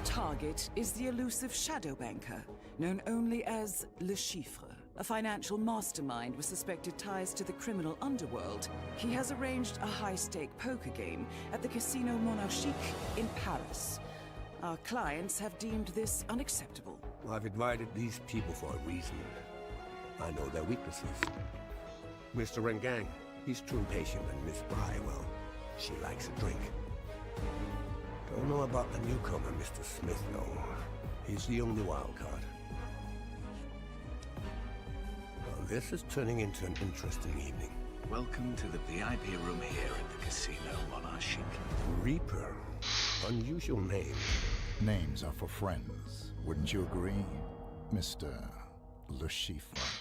target is the elusive shadow banker, known only as LeChiffre, a financial mastermind with suspected ties to the criminal underworld. He has arranged a high-stake poker game at the Casino Monarchique in Paris. Our clients have deemed this unacceptable. I've invited these people for a reason. I know their weaknesses. Mr. Rengang, he's too impatient, and Miss Bry, well, she likes a drink. Don't know about the newcomer, Mr. Smith, though. He's the only wild card. Well, this is turning into an interesting evening. Welcome to the VIP room here at the Casino Monarchique. Reaper. Unusual name. Names are for friends, wouldn't you agree, Mr. LeChiffre?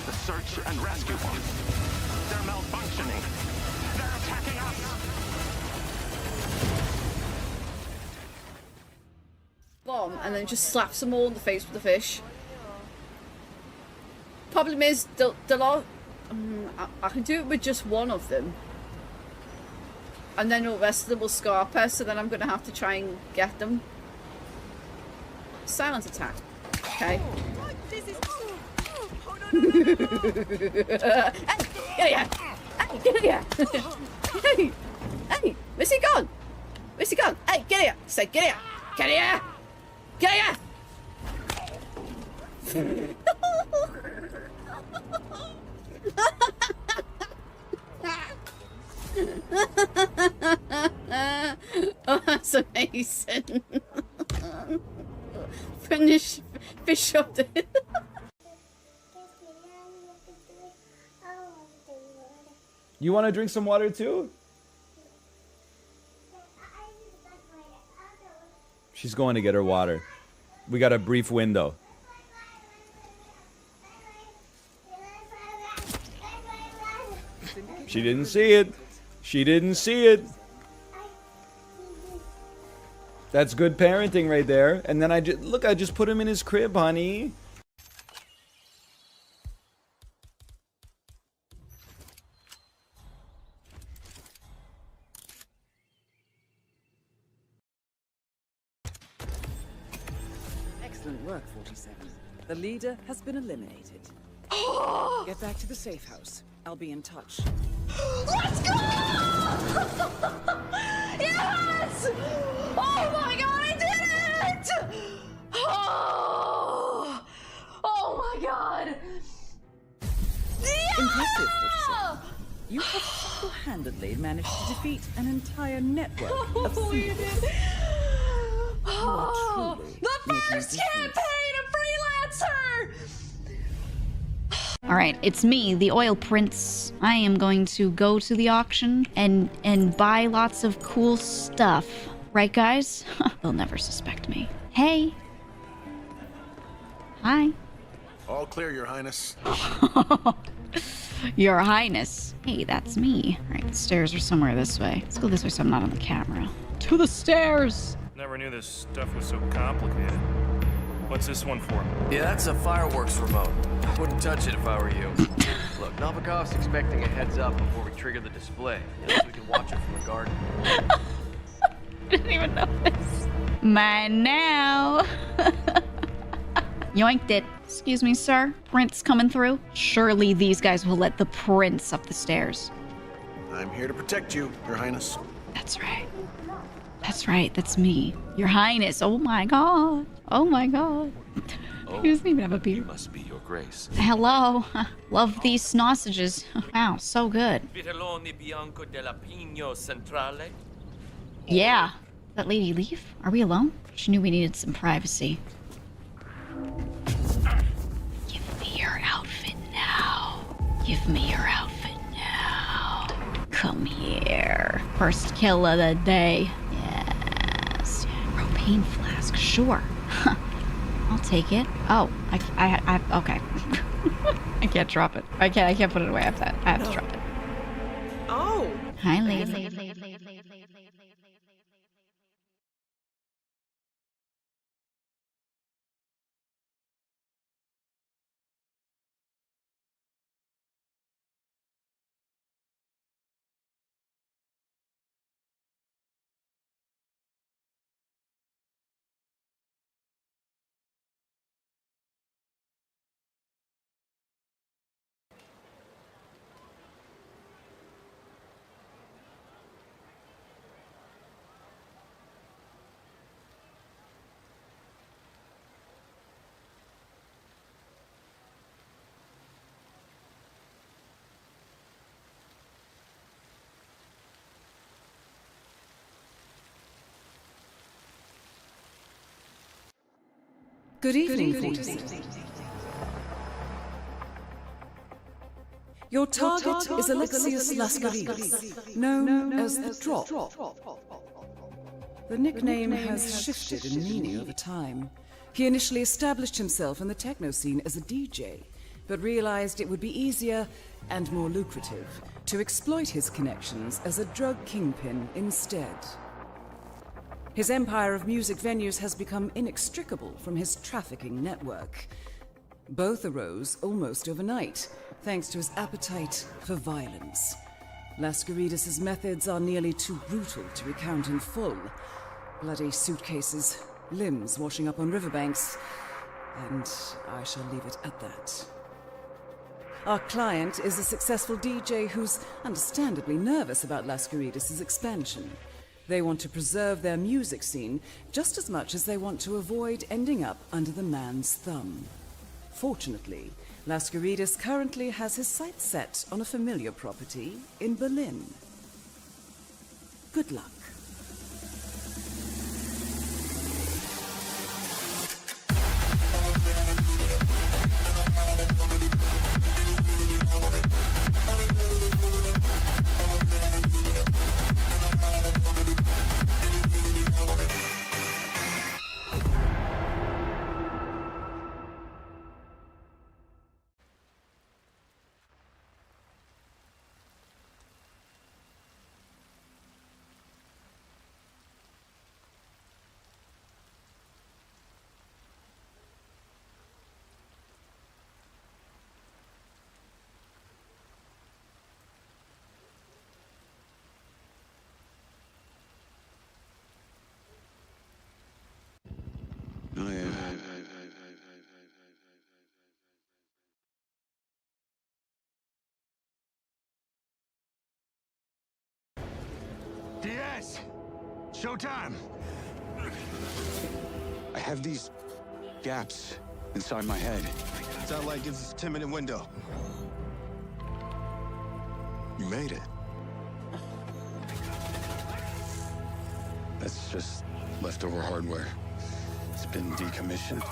The search and rescue bots. They're malfunctioning. They're attacking us. Bomb and then just slaps them all in the face with the fish. Problem is, I can do it with just one of them. And then the rest of them will scarp her, so then I'm going to have to try and get them. Silent attack. Okay. Hey, get here! Hey, get here! Hey, hey, where's he gone? Where's he gone? Hey, get here! I said, get here! Get here! Get here! Oh, that's amazing. Finish fish up there. You want to drink some water too? She's going to get her water. We got a brief window. She didn't see it. She didn't see it. That's good parenting right there. And then I just put him in his crib, honey. Excellent work, 47. The leader has been eliminated. Get back to the safe house. I'll be in touch. Let's go! Yes! Oh my god, I did it! Oh my god! Yeah! Impressive, 47. You have single-handedly managed to defeat an entire network of You thieves. did. You are truly The making a first difference. campaign of freelancer! All right, it's me, the Oil Prince. I am going to go to the auction and buy lots of cool stuff. Right, guys? They'll never suspect me. Hey. Hi. All clear, Your Highness. Your Highness. Hey, that's me. All right, the stairs are somewhere this way. Let's go this way so I'm not on the camera. To the stairs. Never knew this stuff was so complicated. What's this one for? Yeah, that's a fireworks remote. Wouldn't touch it if I were you. Look, Novikov's expecting a heads up before we trigger the display, so we can watch it from the garden. Didn't even notice. Mine now. Yoinked it. Excuse me, sir. Prince coming through? Surely these guys will let the prince up the stairs. I'm here to protect you, Your Highness. That's right. That's right. That's me. Your Highness. Oh my god. Oh my god. Oh, He doesn't even have a beard. You must be Your Grace. Hello. Love these sausages. Wow, so good. Vitelloni bianco della Pino Centrale. Yeah. That lady leave? Are we alone? She knew we needed some privacy. Give me your outfit now. Give me your outfit now. Come here. First kill of the day. Yes. Propane flask. Sure. I'll take it. Oh, I okay. I can't drop it. I can't put it away. I have to drop it. Oh! Hi, lady. Good evening, 46. Your target is Alexius Lascaridis, known as the Drop. The nickname has shifted in meaning over time. He initially established himself in the techno scene as a DJ, but realized it would be easier and more lucrative to exploit his connections as a drug kingpin instead. His empire of music venues has become inextricable from his trafficking network. Both arose almost overnight, thanks to his appetite for violence. Lascaridis' methods are nearly too brutal to recount in full. Bloody suitcases, limbs washing up on riverbanks, and I shall leave it at that. Our client is a successful DJ who's understandably nervous about Lascaridis' expansion. They want to preserve their music scene just as much as they want to avoid ending up under the man's thumb. Fortunately, Lascaridis currently has his sights set on a familiar property in Berlin. Good luck. Showtime! I have these gaps inside my head. Satellite gives us a 10-minute window. You made it. That's just leftover hardware. It's been decommissioned.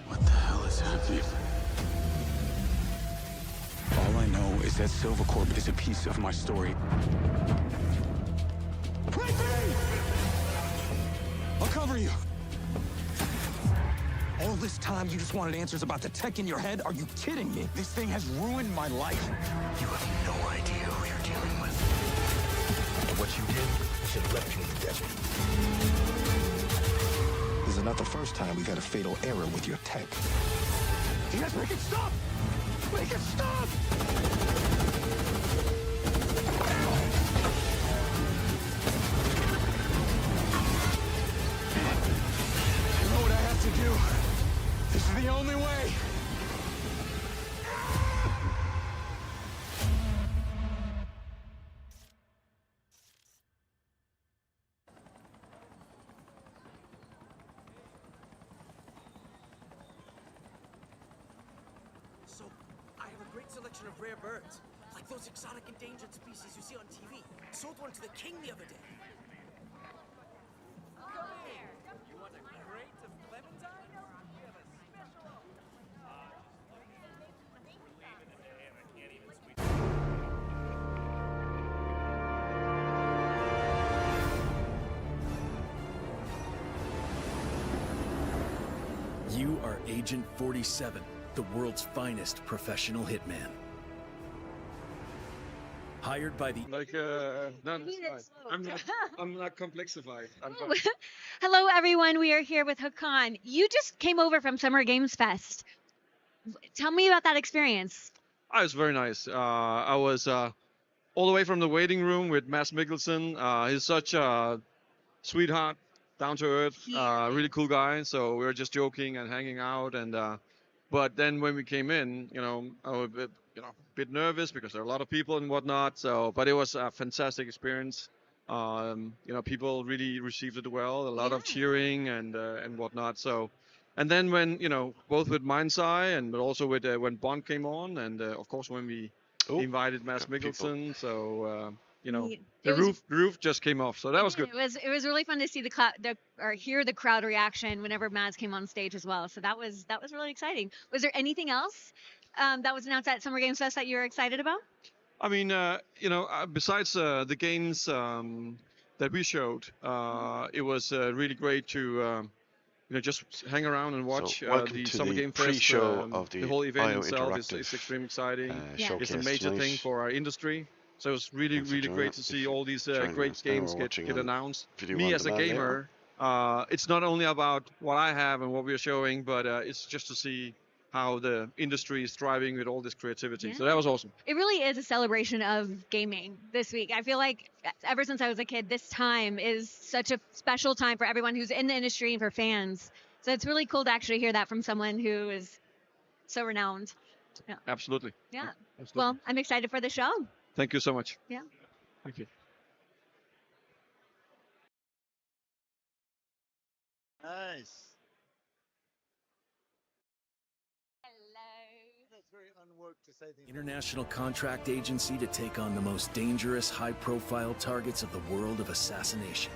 What the hell is happening? All I know is that Silvercorp is a piece of my story. Wait for me! I'll cover you. All this time, you just wanted answers about the tech in your head? Are you kidding me? This thing has ruined my life. You have no idea who you're dealing with. What you did should have left you in the desert. This is not the first time we've had a fatal error with your tech. Yes, make it stop! Make it stop! I know what I have to do. This is the only way. So, I have a great selection of rare birds, like those exotic endangered species you see on TV. Sold one to the king the other day. You want a crate of clementine? We have a special. We're leaving today, and I can't even sweep. You are Agent 47, the world's finest professional hitman. Hired by the... I'm not complexified. Hello, everyone. We are here with Hakan. You just came over from Summer Games Fest. Tell me about that experience. Oh, it's very nice. I was all the way from the waiting room with Mads Mikkelsen. He's such a sweetheart, down to earth, really cool guy. So we were just joking and hanging out. And but then when we came in, I was a bit nervous because there are a lot of people and whatnot. So, but it was a fantastic experience. People really received it well. A lot of cheering and whatnot. So, and then when both with Mindseye and but also with when Bond came on, and of course when we invited Mads Mikkelsen. So the roof just came off. So that was good. It was really fun to see or hear the crowd reaction whenever Mads came on stage as well. So that was really exciting. Was there anything else that was announced at Summer Games Fest that you were excited about? I mean, besides the games that we showed, it was really great to just hang around and watch the Summer Game Fest. Pre-show of the whole event IO itself is extremely exciting. It's a major tonight. thing for our industry. So it was really great to see all these great games get announced. Me as a gamer, it's not only about what I have and what we're showing, but it's just to see how the industry is thriving with all this creativity. So that was awesome. It really is a celebration of gaming this week. I feel like ever since I was a kid, this time is such a special time for everyone who's in the industry and for fans. So it's really cool to actually hear that from someone who is so renowned. Yeah. Absolutely. Yeah. Absolutely. Well, I'm excited for the show. Thank you so much. Yeah. Thank you. Nice. International contract agency to take on the most dangerous, high-profile targets of the world of assassination.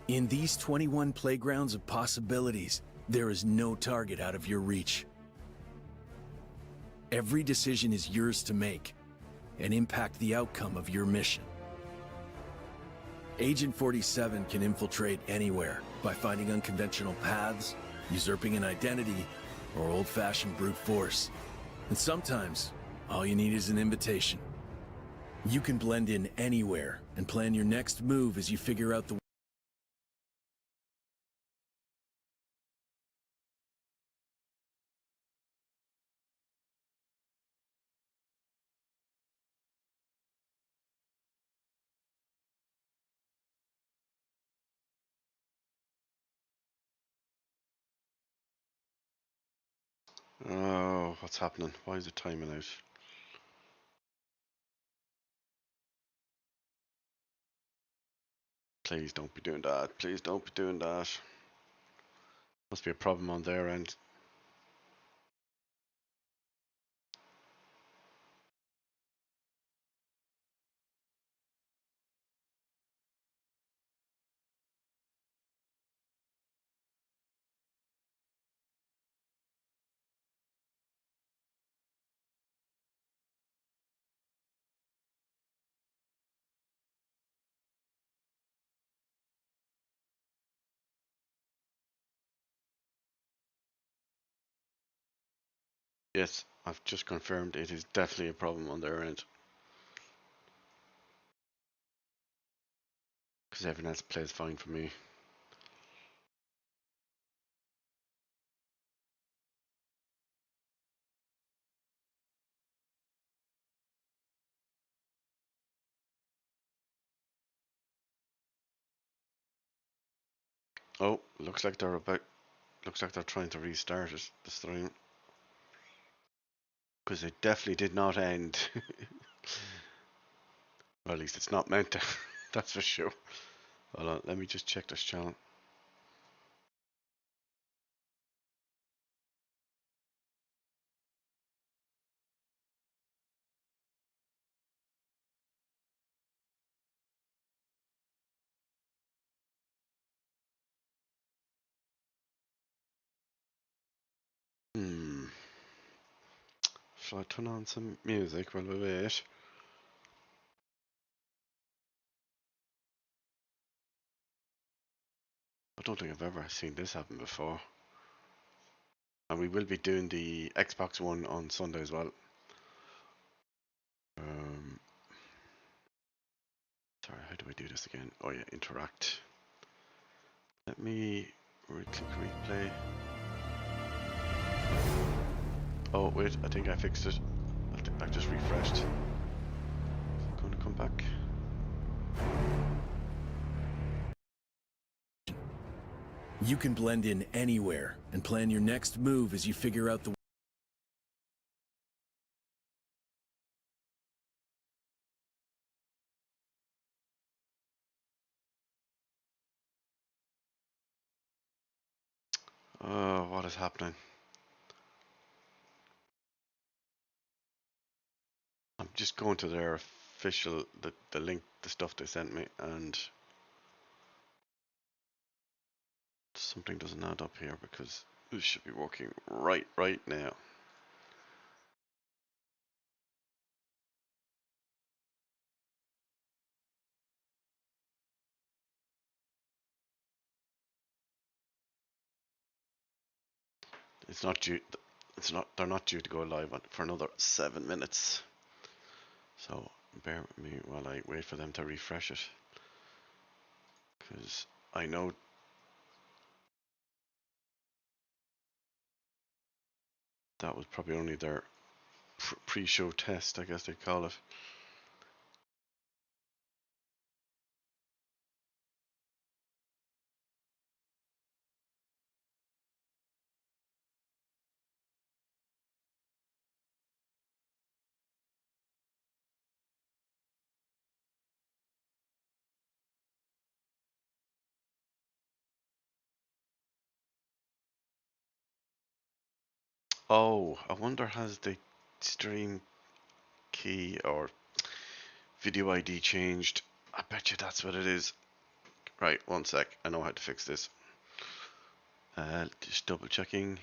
In these 21 playgrounds of possibilities, there is no target out of your reach. Every decision is yours to make and impact the outcome of your mission. Agent 47 can infiltrate anywhere by finding unconventional paths, usurping an identity, or old-fashioned brute force. And sometimes, all you need is an invitation. You can blend in anywhere and plan your next move as you figure out the Oh, what's happening? Why is it timing out? Please don't be doing that. Please don't be doing that. Must be a problem on their end. Yes, I've just confirmed it is definitely a problem on their end. Because everything else plays fine for me. Oh, looks like they're trying to restart it, the stream. Because it definitely did not end. Or at least it's not meant to. That's for sure. Hold on, let me just check this channel. Shall I turn on some music while we wait? I don't think I've ever seen this happen before. And we will be doing the Xbox One on Sunday as well. Sorry, how do I do this again? Oh yeah, interact. Let me click replay. Oh wait, I think I fixed it. I just refreshed. Going to come back. You can blend in anywhere and plan your next move as you figure out the What is happening? I'm just going to their official, the link, the stuff they sent me, and something doesn't add up here because this should be working right now. It's not due. They're not due to go live for another 7 minutes. So bear with me while I wait for them to refresh it, because I know that was probably only their pre-show test, I guess they call it. Oh, I wonder, has the stream key or video ID changed? I bet you that's what it is. Right, one sec. I know how to fix this. Just double checking.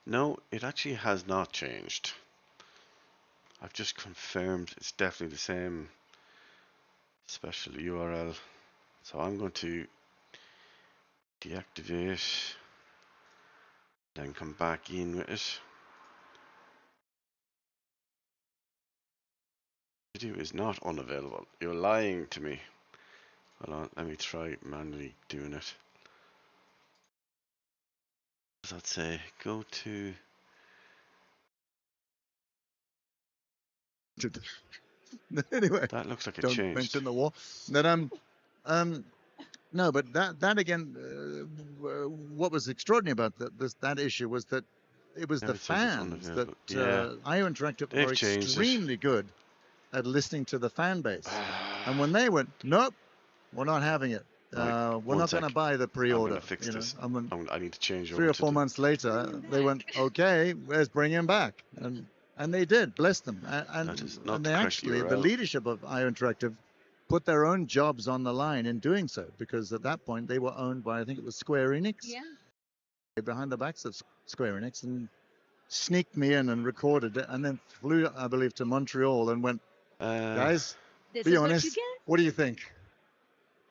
No, it actually has not changed. I've just confirmed it's definitely the same special URL. So I'm going to deactivate, then come back in with it. Video is not unavailable. You're lying to me. Hold on, let me try manually doing it. What does that say? Go to... Anyway, that looks like it don't changed. mention the war. But no, but that again, what was extraordinary about that issue was that it was the fans that IO Interactive are extremely good at listening to the fan base, and when they went nope, We're not having it. Right, We're not going to buy the pre-order. I'm gonna fix you know. this. And when I need to change 3 over or 4 to months later, they went, okay, let's bring him back. And they did, bless them. That is not And they the correct actually, the URL. leadership of IO Interactive put their own jobs on the line in doing so, because at that point they were owned by, I think it was Square Enix. Yeah. Behind the backs of Square Enix, and sneaked me in and recorded it, and then flew, I believe, to Montreal and went, guys, This be is honest, what you get. what do you think?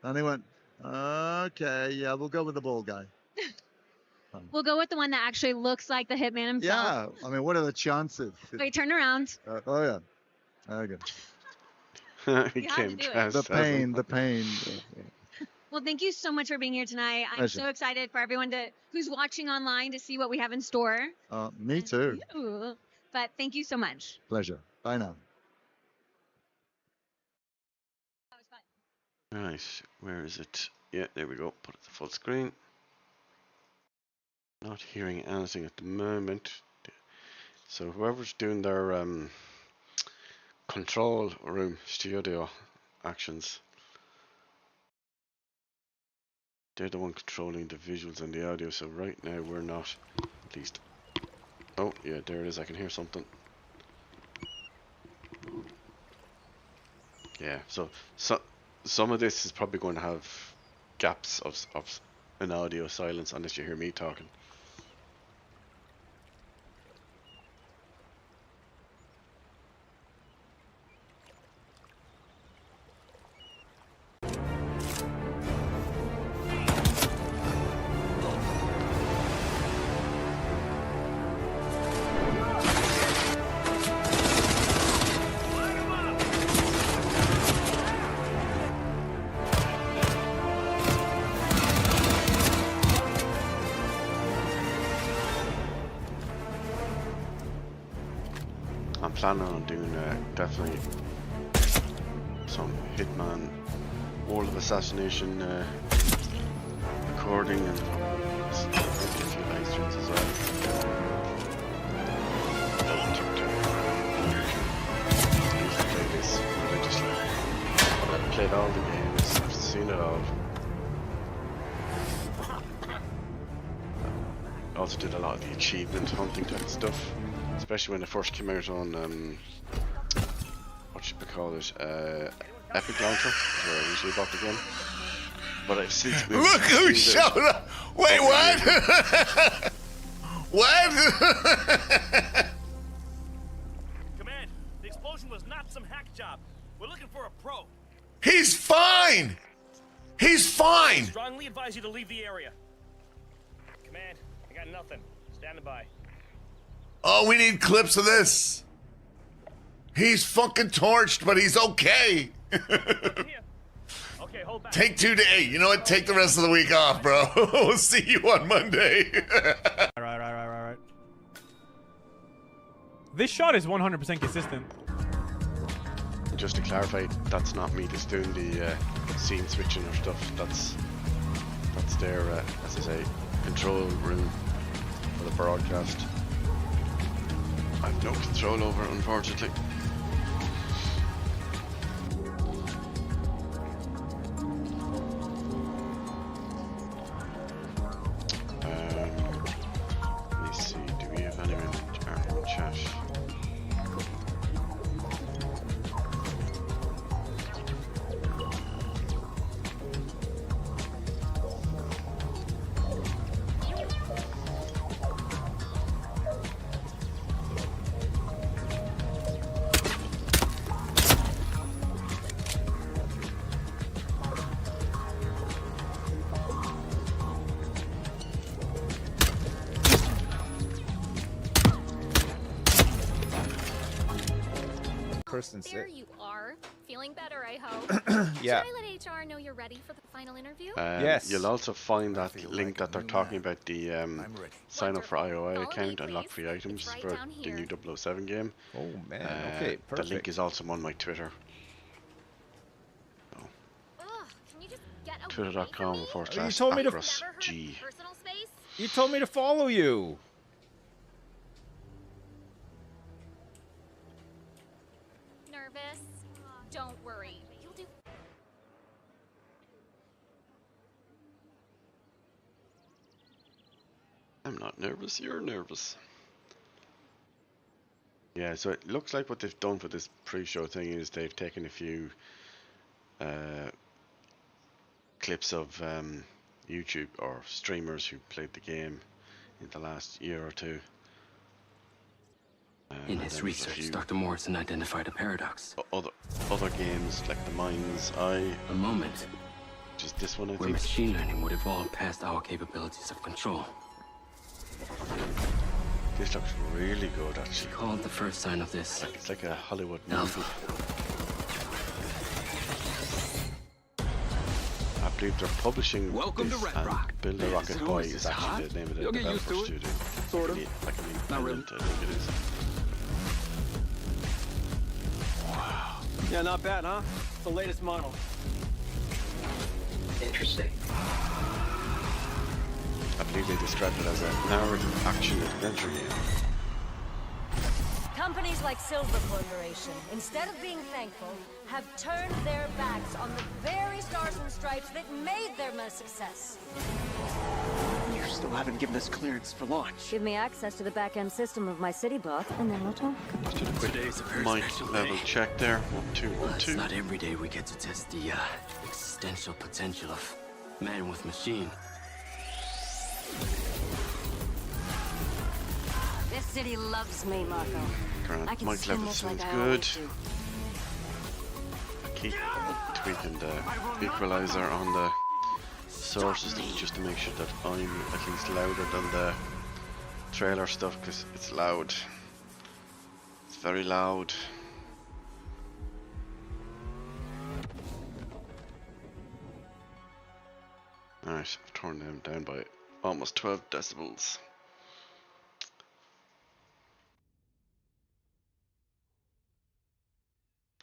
And they went, okay, yeah, we'll go with the bald guy. We'll go with the one that actually looks like the Hitman himself. Yeah, I mean, what are the chances? Wait, turn around. Oh yeah, okay. He You had came to do it. dressed The as pain, him. the pain. Well, thank you so much for being here tonight. I'm Pleasure. so excited for everyone who's watching online to see what we have in store. Me too. Ooh. But thank you so much. Pleasure. Bye now. Right, where is it? Yeah, there we go. Put it to full screen. Not hearing anything at the moment. So whoever's doing their control room studio actions, they're the one controlling the visuals and the audio. So right now we're not, at least. Oh yeah, there it is. I can hear something. Yeah, so some of this is probably going to have gaps of an audio silence unless you hear me talking. I'm planning on doing definitely some Hitman World of Assassination recording and maybe a few live streams as well. I used to play this religiously. I've played all the games, I've seen it all. I also did a lot of the achievement hunting type stuff. Especially when it first came out on, what should we call it, Epic Launcher, where I usually bought the game. But I've since moved. Look who showed up! Wait, what? What? Command, the explosion was not some hack job. We're looking for a pro. He's fine! He's fine! Strongly advise you to leave the area. Command, I got nothing. Standing by. Oh, we need clips of this. He's fucking torched, but he's okay. Okay, hold back. Take 2 days. You know what? Take the rest of the week off, bro. We'll see you on Monday. Right. This shot is 100% consistent. Just to clarify, that's not me just doing the scene switching or stuff. That's their, as I say, control room for the broadcast. I have no control over it, unfortunately. Let me see, do we have anyone in chat? There you are. Feeling better, I hope. Yeah. Should I let HR know you're ready for the final interview? Yes. You'll also find that link that they're talking about, the sign up for IOI account and lock free items right for down the here. new 007 game. Oh man, okay, The link perfect. is also on my Twitter. Ugh, can you just get away Twitter.com from me? You told me to /AcrosG. Personal space? You told me to follow you. Nervous? Don't worry. You'll do. I'm not nervous, you're nervous. Yeah, so it looks like what they've done for this pre-show thing is they've taken a few clips of YouTube or streamers who played the game in the last year or two. In his research, Dr. Morrison identified a paradox. Other games like the Mindseye. A moment. Which is this one, I where think. machine learning would evolve past our capabilities of control. This looks really good, actually. She called the first sign of this. It's like a Hollywood movie. I believe they're publishing Welcome this, to Red and Rock. Build a Rocket Boy is actually the name of the You'll get used developer to it. studio. Sort of. Like an Not really. independent, I think it is. Yeah, not bad, huh? The latest model. Interesting. I believe they described it as a narrative action adventure game. Companies like Silver Corporation, instead of being thankful, have turned their backs on the very stars and stripes that made them a success. You still haven't given us clearance for launch. Give me access to the back-end system of my city bot, and then we'll talk. Today's a very Mic special level day. check there. 1, 2, 1, It's 2. not every day we get to test the existential potential of man with machine. This city loves me, Marco. Grant, I can mic swim level just like sounds I good. always do. I keep tweaking the equalizer on the sources just to make sure that I'm at least louder than the trailer stuff, because it's loud. It's very loud. Alright, I've turned them down by almost 12 decibels.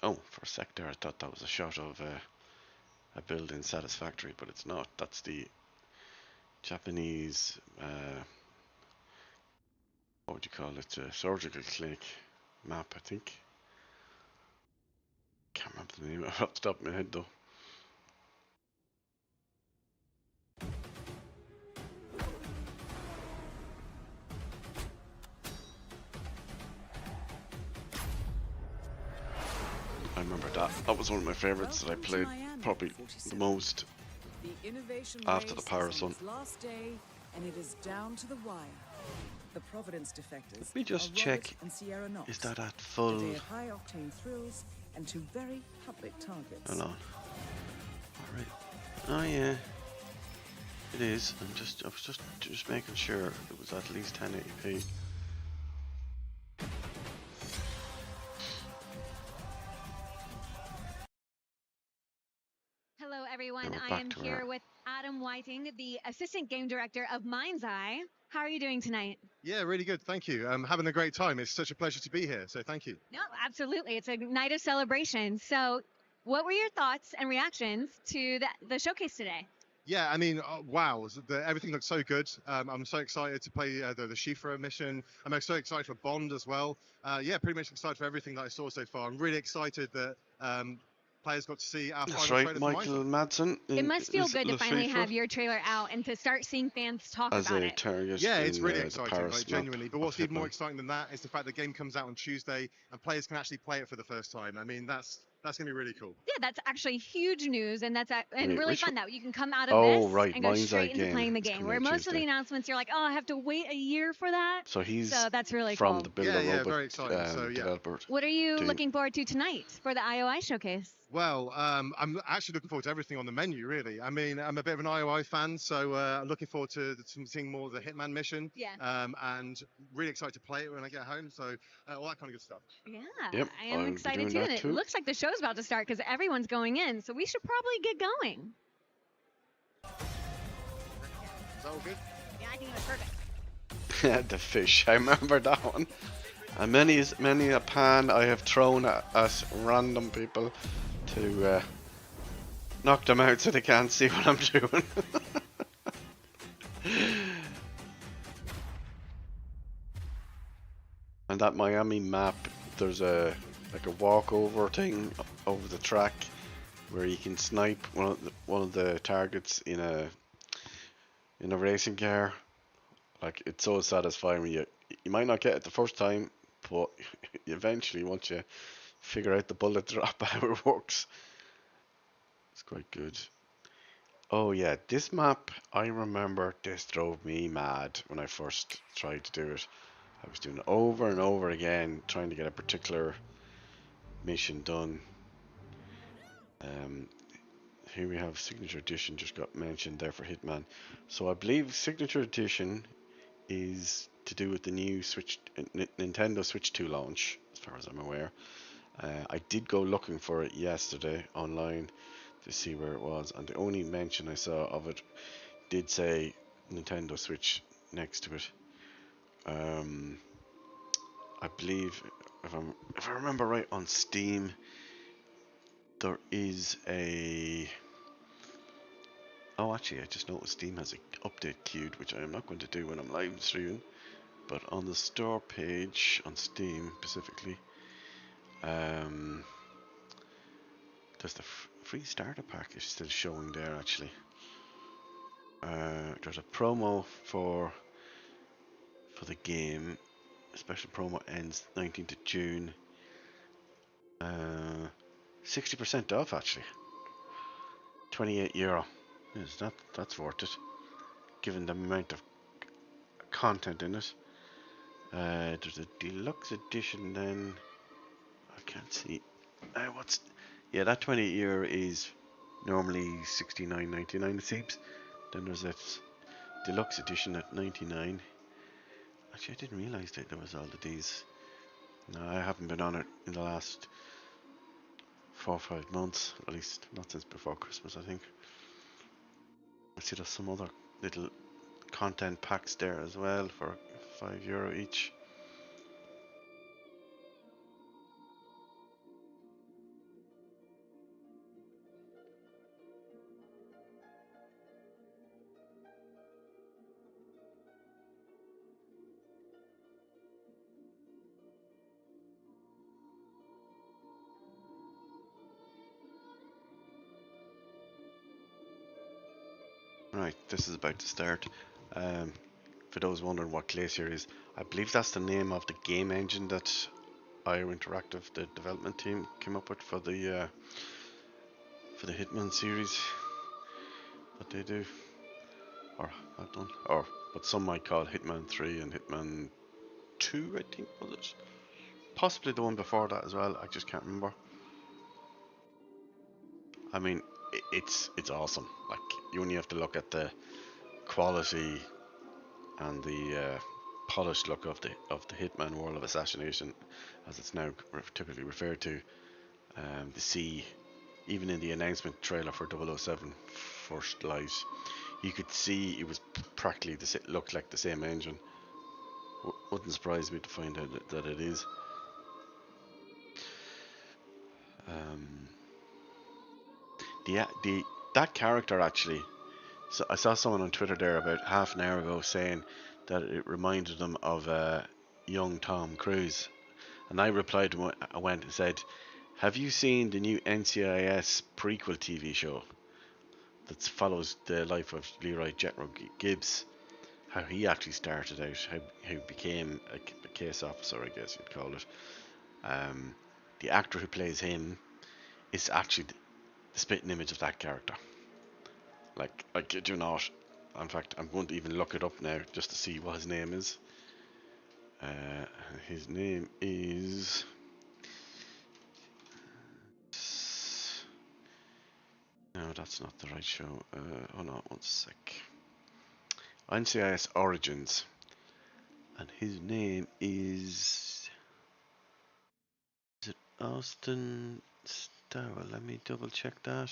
Oh, for a sec there I thought that was a shot of a building Satisfactory, but it's not. That's the Japanese, what would you call it, surgical clinic map, I think. Can't remember the name off the top of my head though. I remember that. That was one of my favorites that I played probably the most The innovation after the race Power is on Sun. its last day, and it is down to the wire. The Providence defectors. Let me just are check. Robert and Sierra Knox. Is that at full? Today of high-octane thrills and two very public targets. Hold on. Alright. Oh yeah. It is. I was just making sure it was at least 1080p. Hello, everyone. And we're I back am to here our- with Adam Whiting, the assistant game director of Mindseye. How are you doing tonight? Yeah, really good. Thank you. I'm having a great time. It's such a pleasure to be here. So thank you. No, absolutely. It's a night of celebration. So, what were your thoughts and reactions to the showcase today? Yeah, I mean, wow, everything looks so good. I'm so excited to play the LeChiffre mission. I'm so excited for Bond as well. Yeah, pretty much excited for everything that I saw so far. I'm really excited that players got to see our That's final right, trailer for Michael Mindseye. Madsen. It must feel good to finally LeChiffre have your trailer out and to start seeing fans talk as about a it. target. Yeah, it's in, really the exciting, Paris like map genuinely. But of what's even more Hitman. exciting than that is the fact the game comes out on Tuesday and players can actually play it for the first time. I mean, that's gonna be really cool. Yeah, that's actually huge news, and that's and Wait, really which fun one? that you can come out of Oh, this right, and go Mindseye straight into game. playing the It's game. coming Where out most of Tuesday. the announcements, you're like, oh, I have to wait a year for that. So he's So that's really from cool. the Build a Yeah, Robot very exciting. So, yeah. developer. What are you team. looking forward to tonight for the IOI showcase? Well, I'm actually looking forward to everything on the menu, really. I mean, I'm a bit of an IOI fan, so I'm looking forward to seeing more of the Hitman mission. Yeah. And really excited to play it when I get home, so all that kind of good stuff. Yeah, Yep, I am I'll be excited doing too. that And it too. looks like the show's about to start because everyone's going in, so we should probably get going. Is that all good? Yeah, I think that's perfect. The fish, I remember that one. And many a pan I have thrown at random people to knock them out so they can't see what I'm doing. And that Miami map, there's a walkover thing over the track where you can snipe one of the targets in a racing car. Like, it's so satisfying when you might not get it the first time, but eventually, once you figure out the bullet drop, how it works, it's quite good. Oh yeah, this map, I remember this drove me mad when I first tried to do it. I was doing it over and over again, trying to get a particular mission done. Here we have Signature Edition, just got mentioned there for Hitman. So I believe Signature Edition is to do with the new Nintendo Switch 2 launch, as far as I'm aware. I did go looking for it yesterday online to see where it was, and the only mention I saw of it did say Nintendo Switch next to it. I believe, if I remember right, on Steam there is a... Oh, actually, I just noticed Steam has an update queued, which I am not going to do when I'm live streaming. But on the store page on Steam specifically, there's the free starter pack is still showing there. Actually, there's a promo for the game. A special promo ends 19th of June. 60% off actually. €28. Yes, that's worth it, given the amount of content in it. There's a deluxe edition then. I can't see. Yeah, that €28 is normally $69.99 it seems. Then there's that deluxe edition at $99. Actually, I didn't realise that there was all of these. No, I haven't been on it in the last 4 or 5 months, at least not since before Christmas, I think. I see there's some other little content packs there as well for €5 each. Right, this is about to start. For those wondering what Glacier is, I believe that's the name of the game engine that IO Interactive, the development team, came up with for the Hitman series. What they do, or have done, or what some might call Hitman 3 and Hitman 2, I think, was it? Possibly the one before that as well. I just can't remember. I mean, it's awesome. Like, you only have to look at the quality and the polished look of the Hitman World of Assassination, as it's now typically referred to. To see, even in the announcement trailer for 007 First Light, you could see it was practically looked like the same engine. Wouldn't surprise me to find out that it is. That character actually. So I saw someone on Twitter there about half an hour ago saying that it reminded them of young Tom Cruise, and I replied to him, I went and said, "Have you seen the new NCIS prequel TV show that follows the life of Leroy Jethro Gibbs? How he actually started out, how he became a case officer, I guess you'd call it. The actor who plays him is actually the spitting image of that character. Like, I kid you not. In fact, I'm going to even look it up now just to see what his name is. His name is... No, that's not the right show. Hold on one sec. NCIS Origins. And his name is... Is it Austin Stowell? Let me double check that.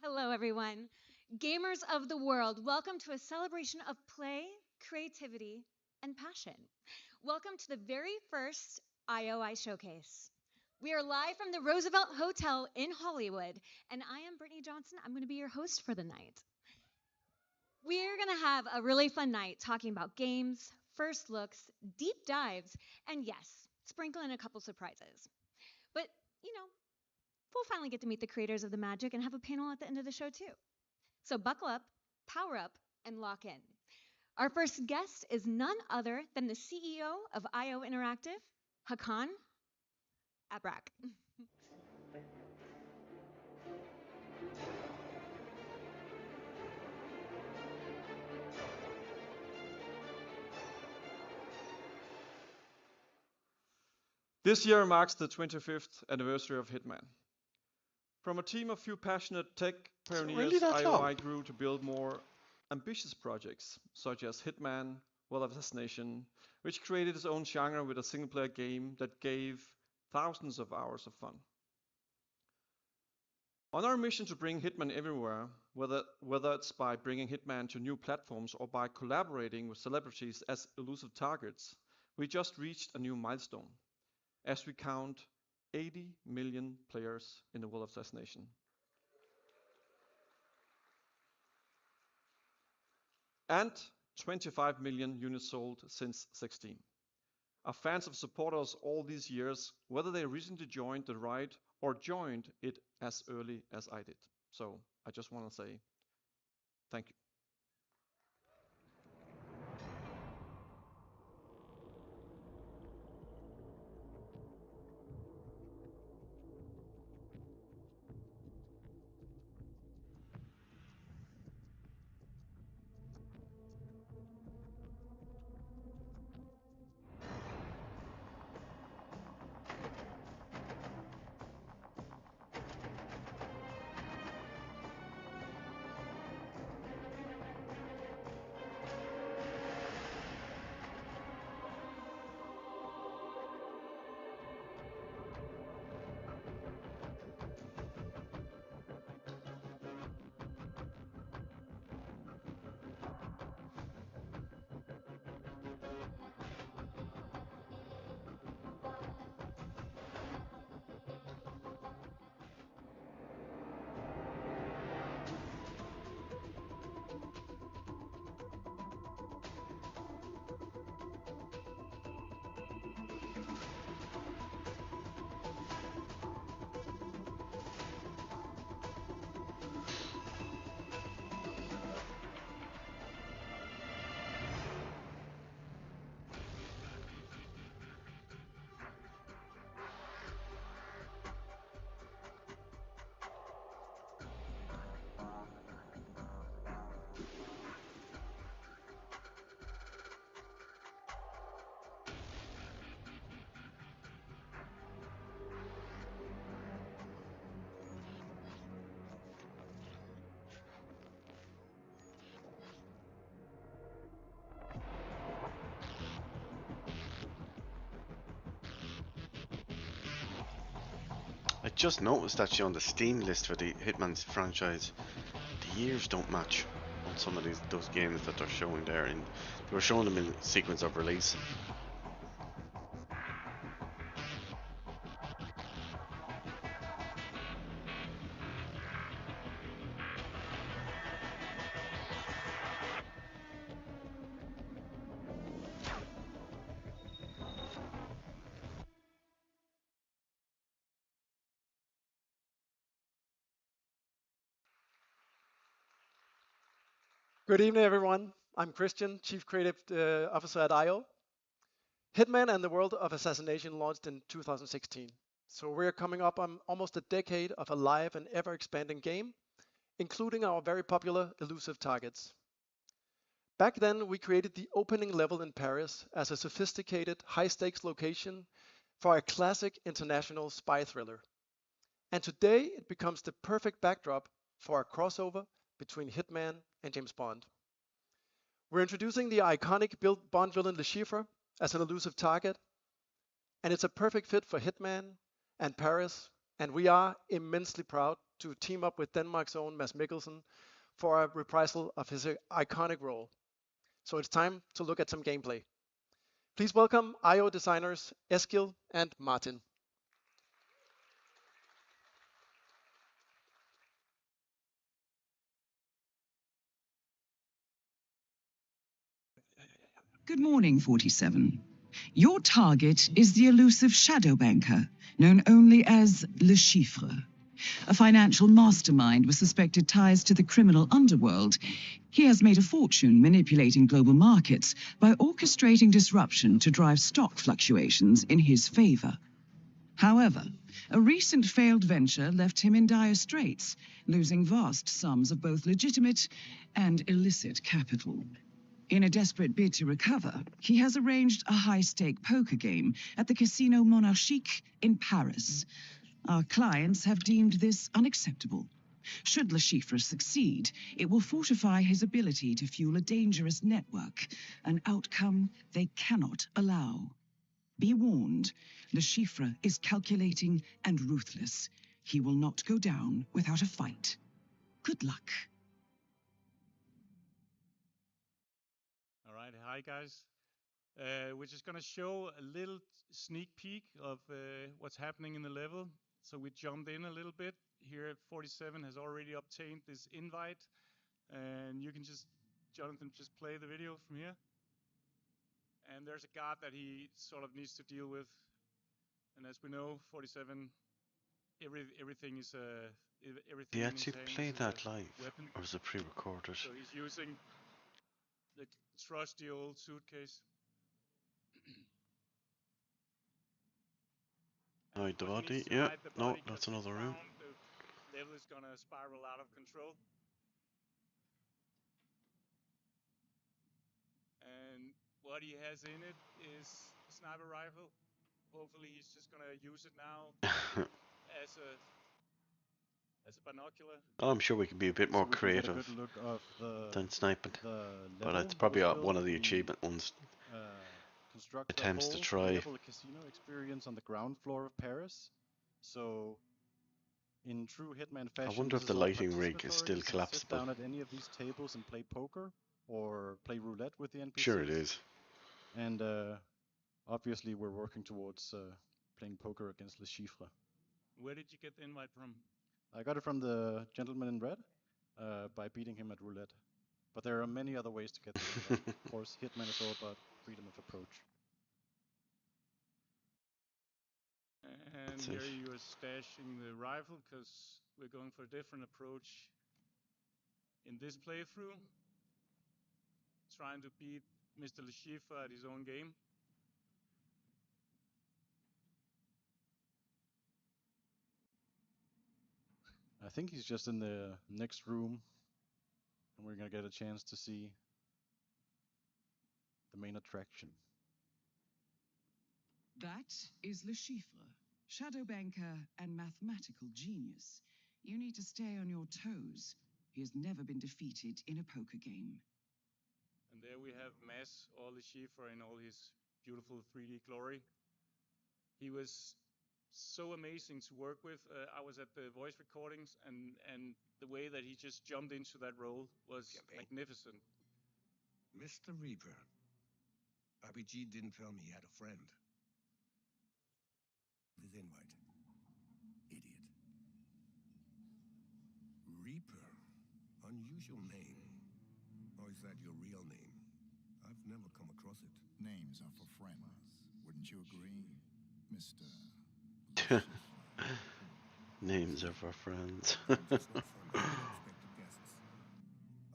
Hello, everyone. Gamers of the world, welcome to a celebration of play, creativity, and passion. Welcome to the very first IOI Showcase. We are live from the Roosevelt Hotel in Hollywood, and I am Brittany Johnson. I'm going to be your host for the night. We're going to have a really fun night talking about games, first looks, deep dives, and yes, sprinkle in a couple surprises. But, we'll finally get to meet the creators of the magic and have a panel at the end of the show, too. So buckle up, power up, and lock in. Our first guest is none other than the CEO of IO Interactive, Hakan, Abrak. This year marks the 25th anniversary of Hitman. From a team of few passionate tech pioneers, IOI grew to build more ambitious projects, such as Hitman, World of Assassination, which created its own genre with a single-player game that gave thousands of hours of fun. On our mission to bring Hitman everywhere, whether it's by bringing Hitman to new platforms or by collaborating with celebrities as elusive targets, we just reached a new milestone, as we count 80 million players in the World of Assassination. And 25 million units sold since 16. Our fans have supported us all these years, whether they recently joined the ride or joined it as early as I did. So I just want to say thank you. I just noticed actually on the Steam list for the Hitman's franchise, the years don't match on some of those games that they're showing there, and they were showing them in sequence of release. Good evening, everyone. I'm Christian, Chief Creative Officer at IO. Hitman and the World of Assassination launched in 2016. So we're coming up on almost a decade of a live and ever-expanding game, including our very popular elusive targets. Back then, we created the opening level in Paris as a sophisticated, high-stakes location for a classic international spy thriller. And today, it becomes the perfect backdrop for a crossover between Hitman and James Bond. We're introducing the iconic Bond villain LeChiffre as an elusive target, and it's a perfect fit for Hitman and Paris, and we are immensely proud to team up with Denmark's own Mads Mikkelsen for a reprisal of his iconic role. So it's time to look at some gameplay. Please welcome IO designers Eskil and Martin. Good morning, 47. Your target is the elusive shadow banker, known only as LeChiffre. A financial mastermind with suspected ties to the criminal underworld. He has made a fortune manipulating global markets by orchestrating disruption to drive stock fluctuations in his favor. However, a recent failed venture left him in dire straits, losing vast sums of both legitimate and illicit capital. In a desperate bid to recover, he has arranged a high-stake poker game at the Casino Monarchique in Paris. Our clients have deemed this unacceptable. Should LeChiffre succeed, it will fortify his ability to fuel a dangerous network, an outcome they cannot allow. Be warned, LeChiffre is calculating and ruthless. He will not go down without a fight. Good luck. All right, hi guys. We're just gonna show a little sneak peek of what's happening in the level. So we jumped in a little bit. Here 47 has already obtained this invite, and you can just, Jonathan, just play the video from here. And there's a guard that he sort of needs to deal with. And as we know, 47, everything is everything. Did you actually play that live, weapon. or was it pre-recorded? So he's using the trusty old suitcase. Oh, the body? Yeah. No, that's another room. The level is gonna spiral out of control. And what he has in it is a sniper rifle. Hopefully he's just gonna use it now as a binocular. Oh, I'm sure we can be a bit more creative than sniping, but it's probably one of the achievement ones. Attempts to try. Casino experience on the ground floor of Paris. So, in true Hitman fashion, I wonder if the lighting rig is still collapsible. Sit down at any of these tables and play poker or play roulette with the NPCs. Sure, it is. And obviously, we're working towards playing poker against LeChiffre. Where did you get the invite from? I got it from the gentleman in red by beating him at roulette. But there are many other ways to get the invite. Of course, Hitman is all about freedom of approach. And here you are stashing the rifle because we're going for a different approach in this playthrough. Trying to beat Mr. LeChiffre at his own game. I think he's just in the next room, and we're gonna get a chance to see the main attraction. That is LeChiffre, shadow banker and mathematical genius. You need to stay on your toes. He has never been defeated in a poker game. And there we have Mads, or LeChiffre, in all his beautiful 3D glory. He was so amazing to work with. I was at the voice recordings, and the way that he just jumped into that role was magnificent. Mr. Reaper, RPG didn't tell me he had a friend. His invite. Idiot. Reaper. Unusual name. Or is that your real name? I've never come across it. Names are for friends. Wouldn't you agree, Mr. Names are for friends. I'd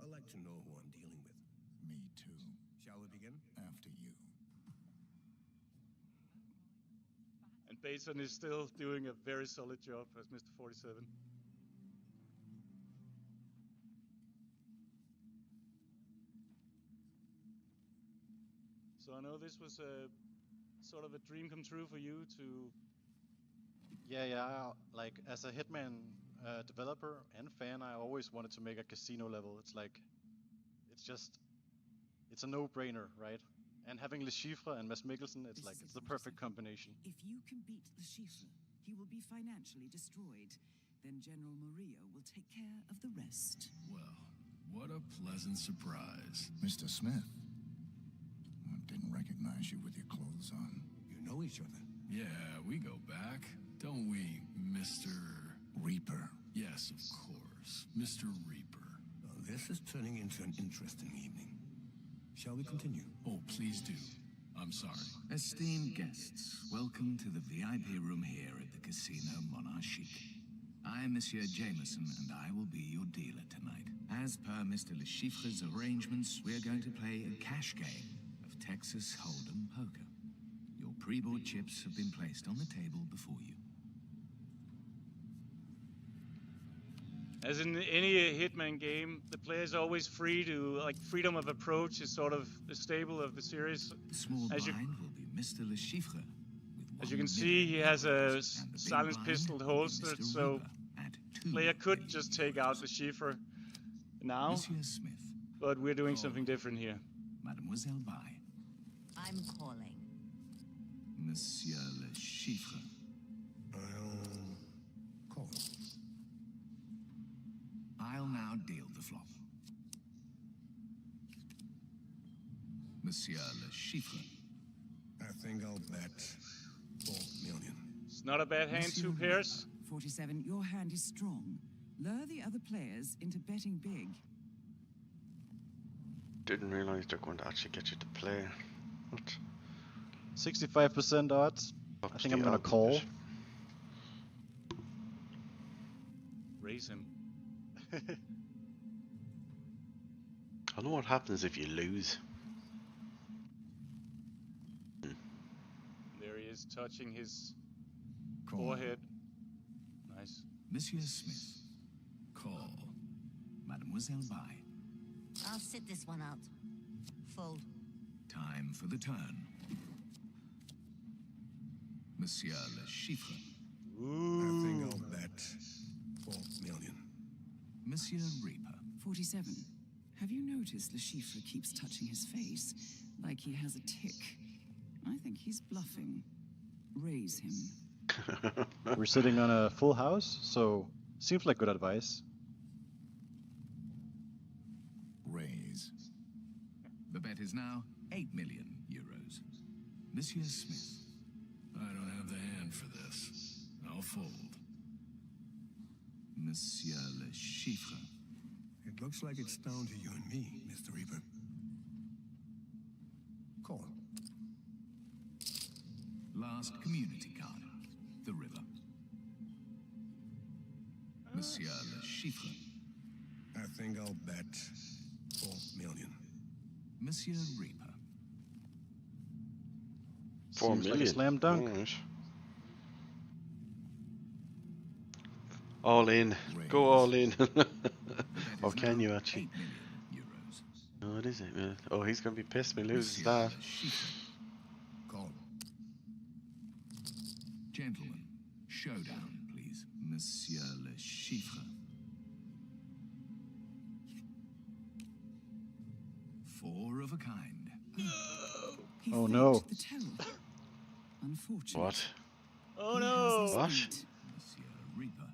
like to know who I'm dealing with. Me too. Shall we begin? After you. And Bason is still doing a very solid job as Mr. 47. So I know this was a sort of a dream come true for you to... Yeah, like as a Hitman developer and fan, I always wanted to make a casino level. It's like, it's a no-brainer, right? And having LeChiffre and Mads Mikkelsen, it's the perfect combination. If you can beat LeChiffre, he will be financially destroyed. Then General Murillo will take care of the rest. Well, what a pleasant surprise. Mr. Smith. I didn't recognize you with your clothes on. You know each other? Yeah, we go back, don't we, Mr. Reaper. Yes, of course, Mr. Reaper. Well, this is turning into an interesting evening. Shall we continue? Oh, please do. I'm sorry. Esteemed guests, welcome to the VIP room here at the Casino Monarchique. I am Monsieur Jameson, and I will be your dealer tonight. As per Mr. LeChiffre's arrangements, we are going to play a cash game of Texas Hold'em poker. Your pre-board chips have been placed on the table before you. As in any Hitman game, the player is always free to, like, freedom of approach is sort of the staple of the series. The small blind will be Mr. LeChiffre. As you can see, he has a silenced pistol holstered, so player could just take out LeChiffre now, but we're doing something different here. Mademoiselle Bai. I'm calling. Monsieur LeChiffre. I'll call. I'll now deal the flop. Monsieur LeChiffre. I think I'll bet 4 million. It's not a bad hand, two pairs. 47, your hand is strong. Lure the other players into betting big. Didn't realize they're going to actually get you to play. What? 65% odds. I think I'm gonna call. Raise him. I know what happens if you lose. There he is, touching his forehead. Nice. Monsieur Smith. Call. Mademoiselle Bai. I'll sit this one out. Fold. Time for the turn. Monsieur LeChiffre. I think I'll bet 4 million. Monsieur Reaper. 47. Have you noticed LeChiffre keeps touching his face, like he has a tick? I think he's bluffing. Raise him. We're sitting on a full house, so seems like good advice. Raise. The bet is now 8 million euros. Monsieur Smith. I don't have the hand for this. I'll fold. Monsieur LeChiffre. It looks like it's down to you and me, Mr. Reaper. Call. Last community card. The river. Monsieur LeChiffre. I think I'll bet 4 million. Monsieur Reaper. 4 Seems million. like a slam dunk. Right. All in. Go all in. Or can you actually? No, it isn't. Oh, he's gonna be pissed when he loses that. Call. Gentlemen, showdown, please. Monsieur LeChiffre. 4 of a kind. Oh no. What? Oh no! What? Monsieur Reaper.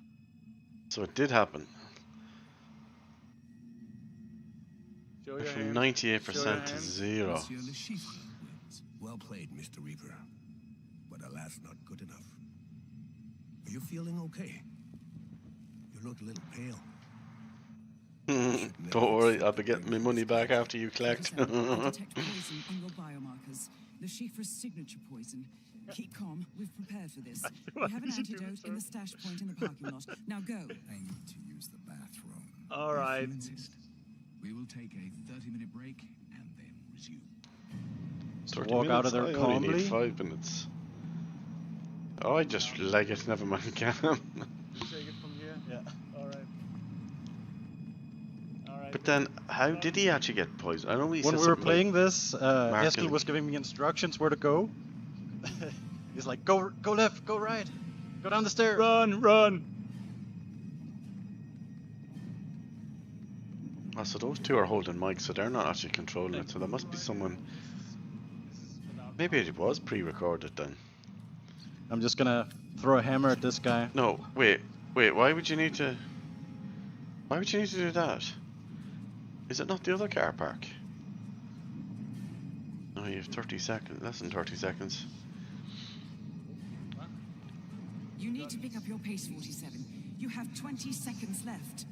So it did happen. Show your From hand. 98% to 0. Monsieur LeChiffre wins. Well played, Mr. Reaper. But alas, not good enough. Are you feeling okay? You look a little pale. Don't worry, I'll be getting my money back after you collect. Detect poison on your biomarkers. LeChiffre's signature poison. Keep calm. We've prepared for this. We have an antidote in the stash point in the parking lot. Now go. I need to use the bathroom. All right. If you insist. We will take a 30-minute break and then resume. So walk out of there I only calmly. need 5 minutes. Oh, I just leg it, never mind. Take it from here. Yeah. All right. All right. But then, how did he actually get poisoned? I know he When said we were something playing like this, marking. Eskil was giving me instructions where to go. He's like, go left, go right, go down the stairs. Run, run. Oh, so those two are holding mics, so they're not actually controlling it. So there must be someone. Maybe it was pre-recorded then. I'm just gonna throw a hammer at this guy. No, wait. Wait, why would you need to? Why would you need to do that? Is it not the other car park? No, you have 30 seconds. Less than 30 seconds. You need to pick up your pace, 47. You have 20 seconds left.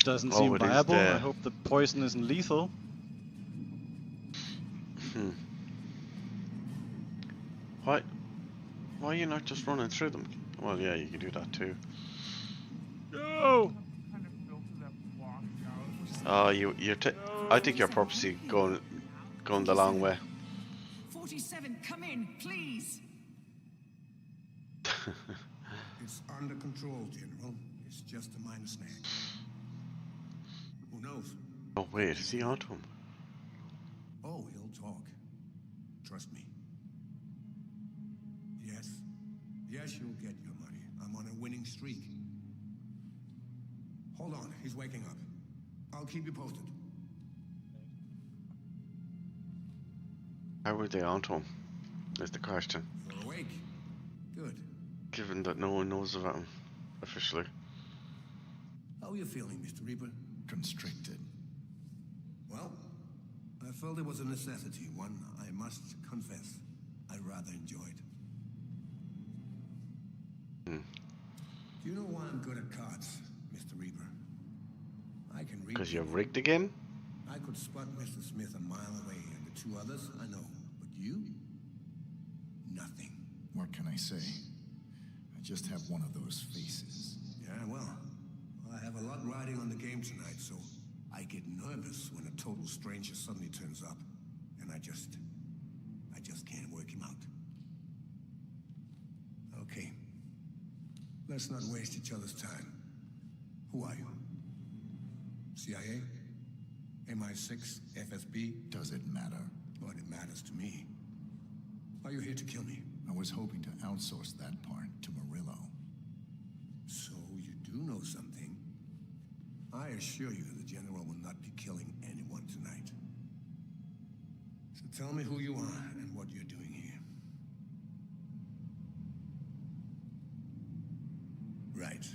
Doesn't Oh, seem it is viable. I the- hope the poison isn't lethal. Why are you not just running through them? Well, yeah, you can do that too. No! Oh, I think you're purposely going the long way. 47, come in, please. It's under control, General. It's just a minor snag. Who knows? Oh wait, is he onto him? Oh, he'll talk. Trust me. Yes, you'll get your money. I'm on a winning streak. Hold on, he's waking up. I'll keep you posted. How were they onto him? Is the question. You're awake. Good. Given that no one knows about him officially. How are you feeling, Mr. Reaper? Constricted. Well, I felt it was a necessity, one I must confess I rather enjoyed. Do you know why I'm good at cards, Mr. Reaper? I can read. Because you're rigged again? I could spot Mr. Smith a mile away, and the two others, I know. But you? Nothing. What can I say? I just have one of those faces. Yeah, well, I have a lot riding on the game tonight, so I get nervous when a total stranger suddenly turns up, and I just can't work him out. Okay. Let's not waste each other's time. Who are you? CIA? MI6? FSB? Does it matter? Well, it matters to me. Are you here to kill me? I was hoping to outsource that part to Murillo. So you do know something. I assure you the General will not be killing anyone tonight. So tell me who you are and what you're doing here. Right.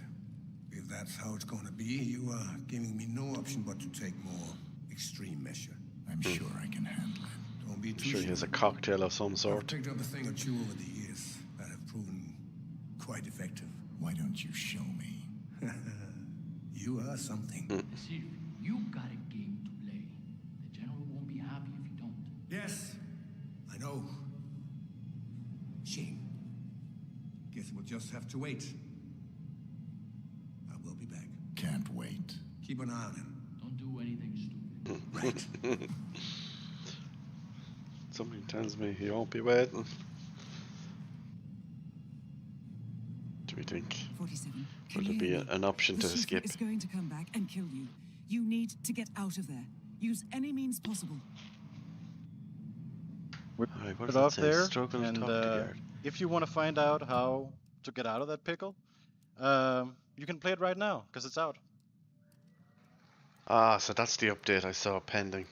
If that's how it's going to be, you are giving me no option but to take more extreme measure. I'm sure I can handle it. Don't be too Sure he has a cocktail of some I've sort. picked up a thing or two over the years that have proven quite effective. Why don't you show me? You are something. LeChiffre, you got a game to play. The General won't be happy if you don't. Yes, I know. Shame. Guess we'll just have to wait. I will be back. Can't wait. Keep an eye on him. Don't do anything stupid. Right. Something tells me he won't be waiting. Do we think? 47. Will there be an option to LeChiffre escape? is going to come back and kill you. You need to get out of there. Use any means possible. We're Alright, what put does it that off say? there, Struggle to and talk to guard. if you want to find out how to get out of that pickle, you can play it right now because it's out. Ah, so that's the update I saw pending.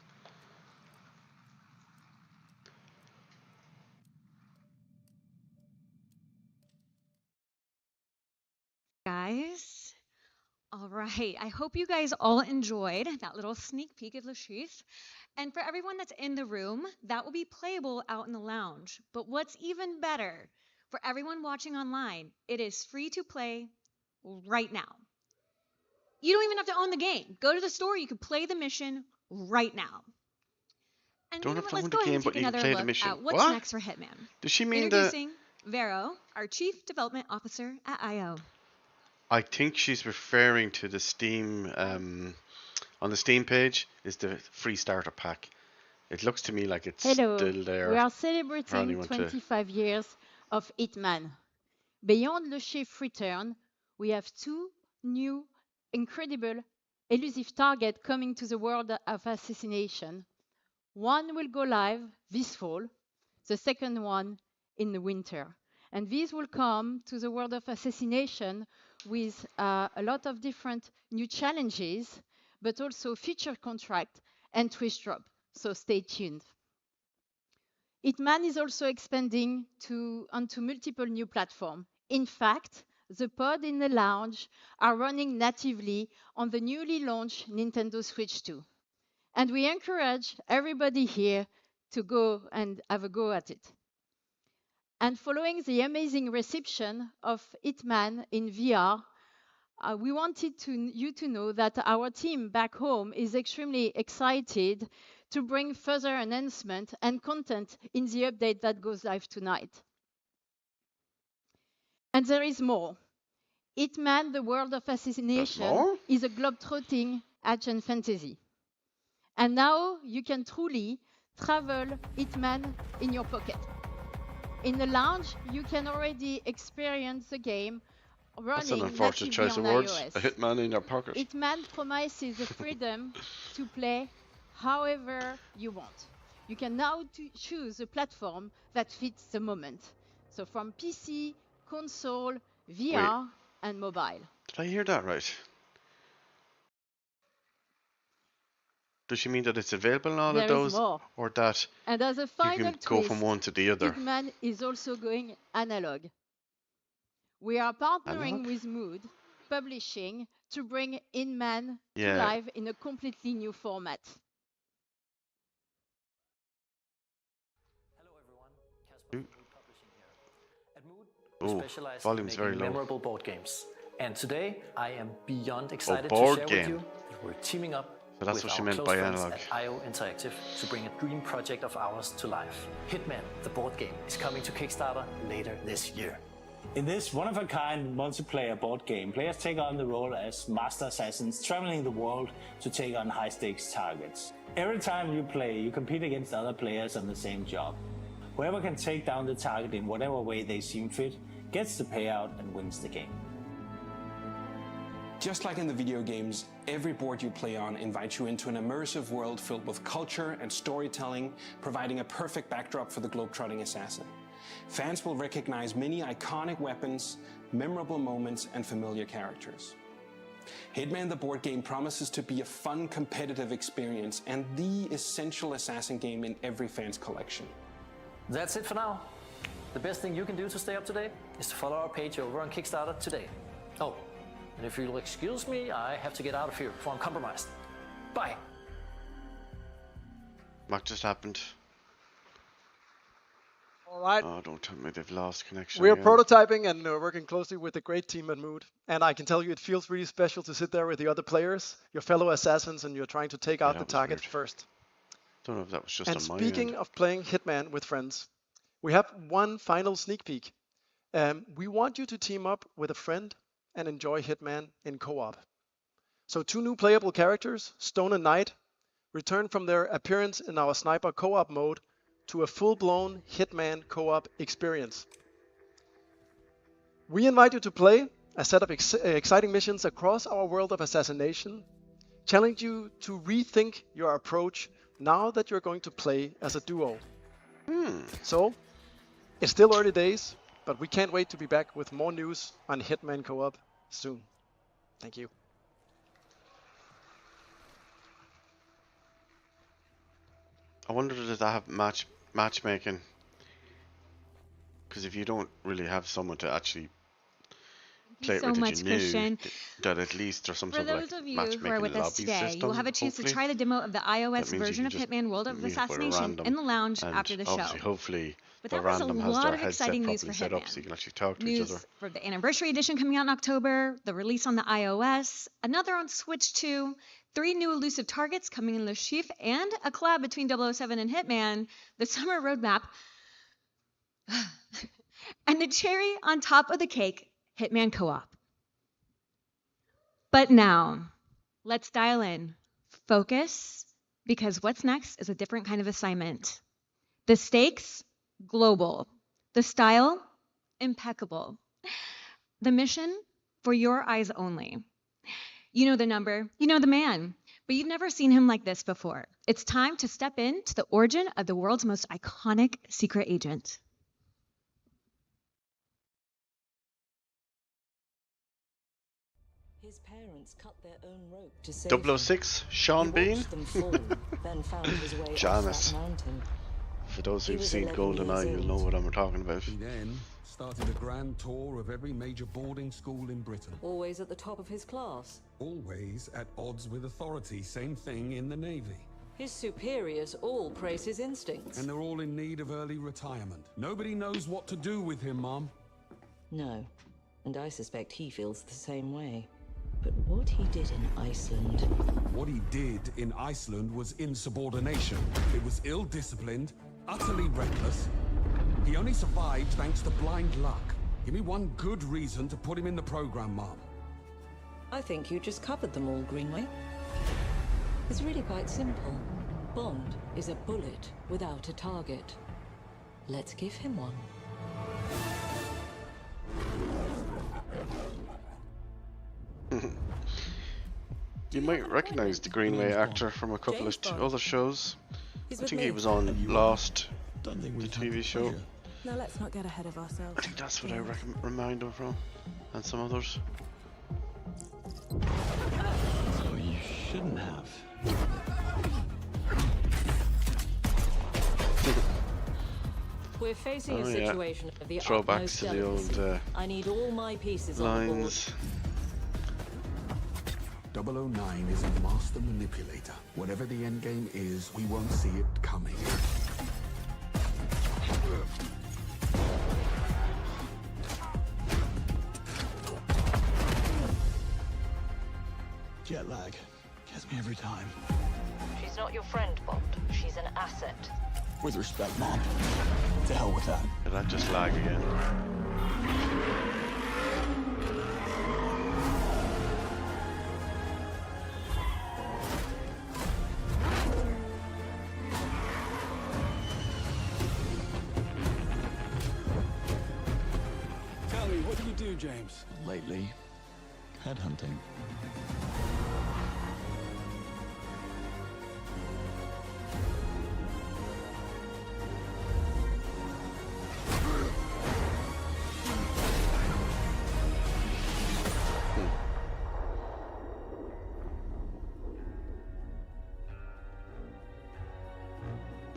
Guys, all right. I hope you guys all enjoyed that little sneak peek of LeChiffre. And for everyone that's in the room, that will be playable out in the lounge. But what's even better, for everyone watching online, it is free to play right now. You don't even have to own the game. Go to the store. You can play the mission right now. And Don't you know have what? to Let's own go the ahead game, and but take you can another play the look mission. at what's What? next for Hitman. Does she mean the? Introducing Vero, our Chief Development Officer at IO. I think she's referring to the Steam. On the Steam page is the free starter pack. It looks to me like it's Hello. still there. We are for celebrating anyone to- 25 years of Hitman. Beyond LeChiffre return, we have two new incredible elusive targets coming to the world of assassination. One will go live this fall, the second one in the winter. And these will come to the world of assassination with a lot of different new challenges, but also feature contract and twist drop. So stay tuned. Hitman is also expanding onto multiple new platforms. In fact, the pod in the lounge are running natively on the newly launched Nintendo Switch 2. And we encourage everybody here to go and have a go at it. And following the amazing reception of Hitman in VR, we wanted you to know that our team back home is extremely excited to bring further enhancement and content in the update that goes live tonight. And there is more. Hitman, the World of Assassination, is a globe-trotting action fantasy. And now you can truly travel Hitman in your pocket. In the lounge, you can already experience the game running That's an unfortunate choice of words. iOS. A hitman in your pocket. Hitman promises the freedom to play however you want. You can now choose a platform that fits the moment. So from PC, console, VR, and mobile. Did I hear that right? Does she mean that it's available in all There of is those? more. Or that And as a you final can go twist, from one to the other? Hitman is also going analog. We are partnering with Mood Publishing to bring Hitman to life in a completely new format. Oh, specialize in volume's making very low. memorable board games. And today, I am beyond excited to board share game. with you that we're teaming up So that's with what she our meant close by friends analog. at IO Interactive to bring a dream project of ours to life. Hitman, the board game, is coming to Kickstarter later this year. In this one-of-a-kind multiplayer board game, players take on the role as master assassins traveling the world to take on high-stakes targets. Every time you play, you compete against other players on the same job. Whoever can take down the target in whatever way they seem fit gets the payout and wins the game. Just like in the video games, every board you play on invites you into an immersive world filled with culture and storytelling, providing a perfect backdrop for the globe-trotting assassin. Fans will recognize many iconic weapons, memorable moments, and familiar characters. Hitman the board game promises to be a fun, competitive experience and the essential assassin game in every fan's collection. That's it for now. The best thing you can do to stay up to date is to follow our page over on Kickstarter today. Oh, and if you'll excuse me, I have to get out of here before I'm compromised. Bye. What just happened? All right. Oh, don't tell me they've lost connection. We're again. prototyping and working closely with the great team at Mood. And I can tell you it feels really special to sit there with the other players, your fellow assassins, and you're trying to take out the target first. Don't know if that was just And on my speaking end. of playing Hitman with friends, we have one final sneak peek. We want you to team up with a friend and enjoy Hitman in co-op. So 2 new playable characters, Stone and Knight, return from their appearance in our sniper co-op mode to a full-blown Hitman co-op experience. We invite you to play a set of exciting missions across our world of assassination, challenge you to rethink your approach now that you're going to play as a duo. So, it's still early days, but we can't wait to be back with more news on Hitman Co-op soon. Thank you. I wonder does that have matchmaking? Because if you don't really have someone to actually play it so with much, that you Christian. knew, that at least there's some For sort of those like of you matchmaking who are with us lobby today, system, you will have a chance to hopefully. try the demo of the iOS That means version you of can just Hitman World of meet up with a Assassination random, in the lounge and after the show. obviously, hopefully, But the that was a random has lot their of headset exciting news properly for set up Hitman. so you can actually talk to each News other. for the anniversary edition coming out in October, the release on the iOS, another on Switch 2, 3 new elusive targets coming in LeChiffre, and a collab between 007 and Hitman, the summer roadmap, and the cherry on top of the cake, Hitman Co-op. But now, let's dial in, focus, because what's next is a different kind of assignment. The stakes, global. The style, impeccable. The mission, for your eyes only. You know the number, you know the man, but you've never seen him like this before. It's time to step into the origin of the world's most iconic secret agent. His parents cut their own rope to save him. 006, Sean He Bean, watched them fall, then found his way off Janice. that mountain. For those He who've was seen 11 years GoldenEye, you'll know old. what I'm talking about. Then Started a grand tour of every major boarding school in Britain. Always at the top of his class. Always at odds with authority. Same thing in the Navy. His superiors all praise his instincts. And they're all in need of early retirement. Nobody knows what to do with him, Mom. No, and I suspect he feels the same way. But what he did in Iceland... What he did in Iceland was insubordination. It was ill-disciplined, utterly reckless. He only survived thanks to blind luck. Give me one good reason to put him in the program, Mom. I think you just covered them all, Greenway. It's really quite simple. Bond is a bullet without a target. Let's give him one. You might recognize the Greenway actor from a couple of other shows. I think he was on Lost, the TV show. Now let's not get ahead of ourselves. I think that's what I remind him from, and some others. So you shouldn't have. We're facing a situation of the Throwbacks utmost to the delicacy. old I need all my pieces on the board. lines. 009 is a master manipulator. Whatever the end game is, we won't see it coming. Jet lag gets me every time. She's not your friend, Bond. She's an asset. With respect, Mom. To hell with that. Did that just lag again? Tell me, what do you do, James? Lately, headhunting.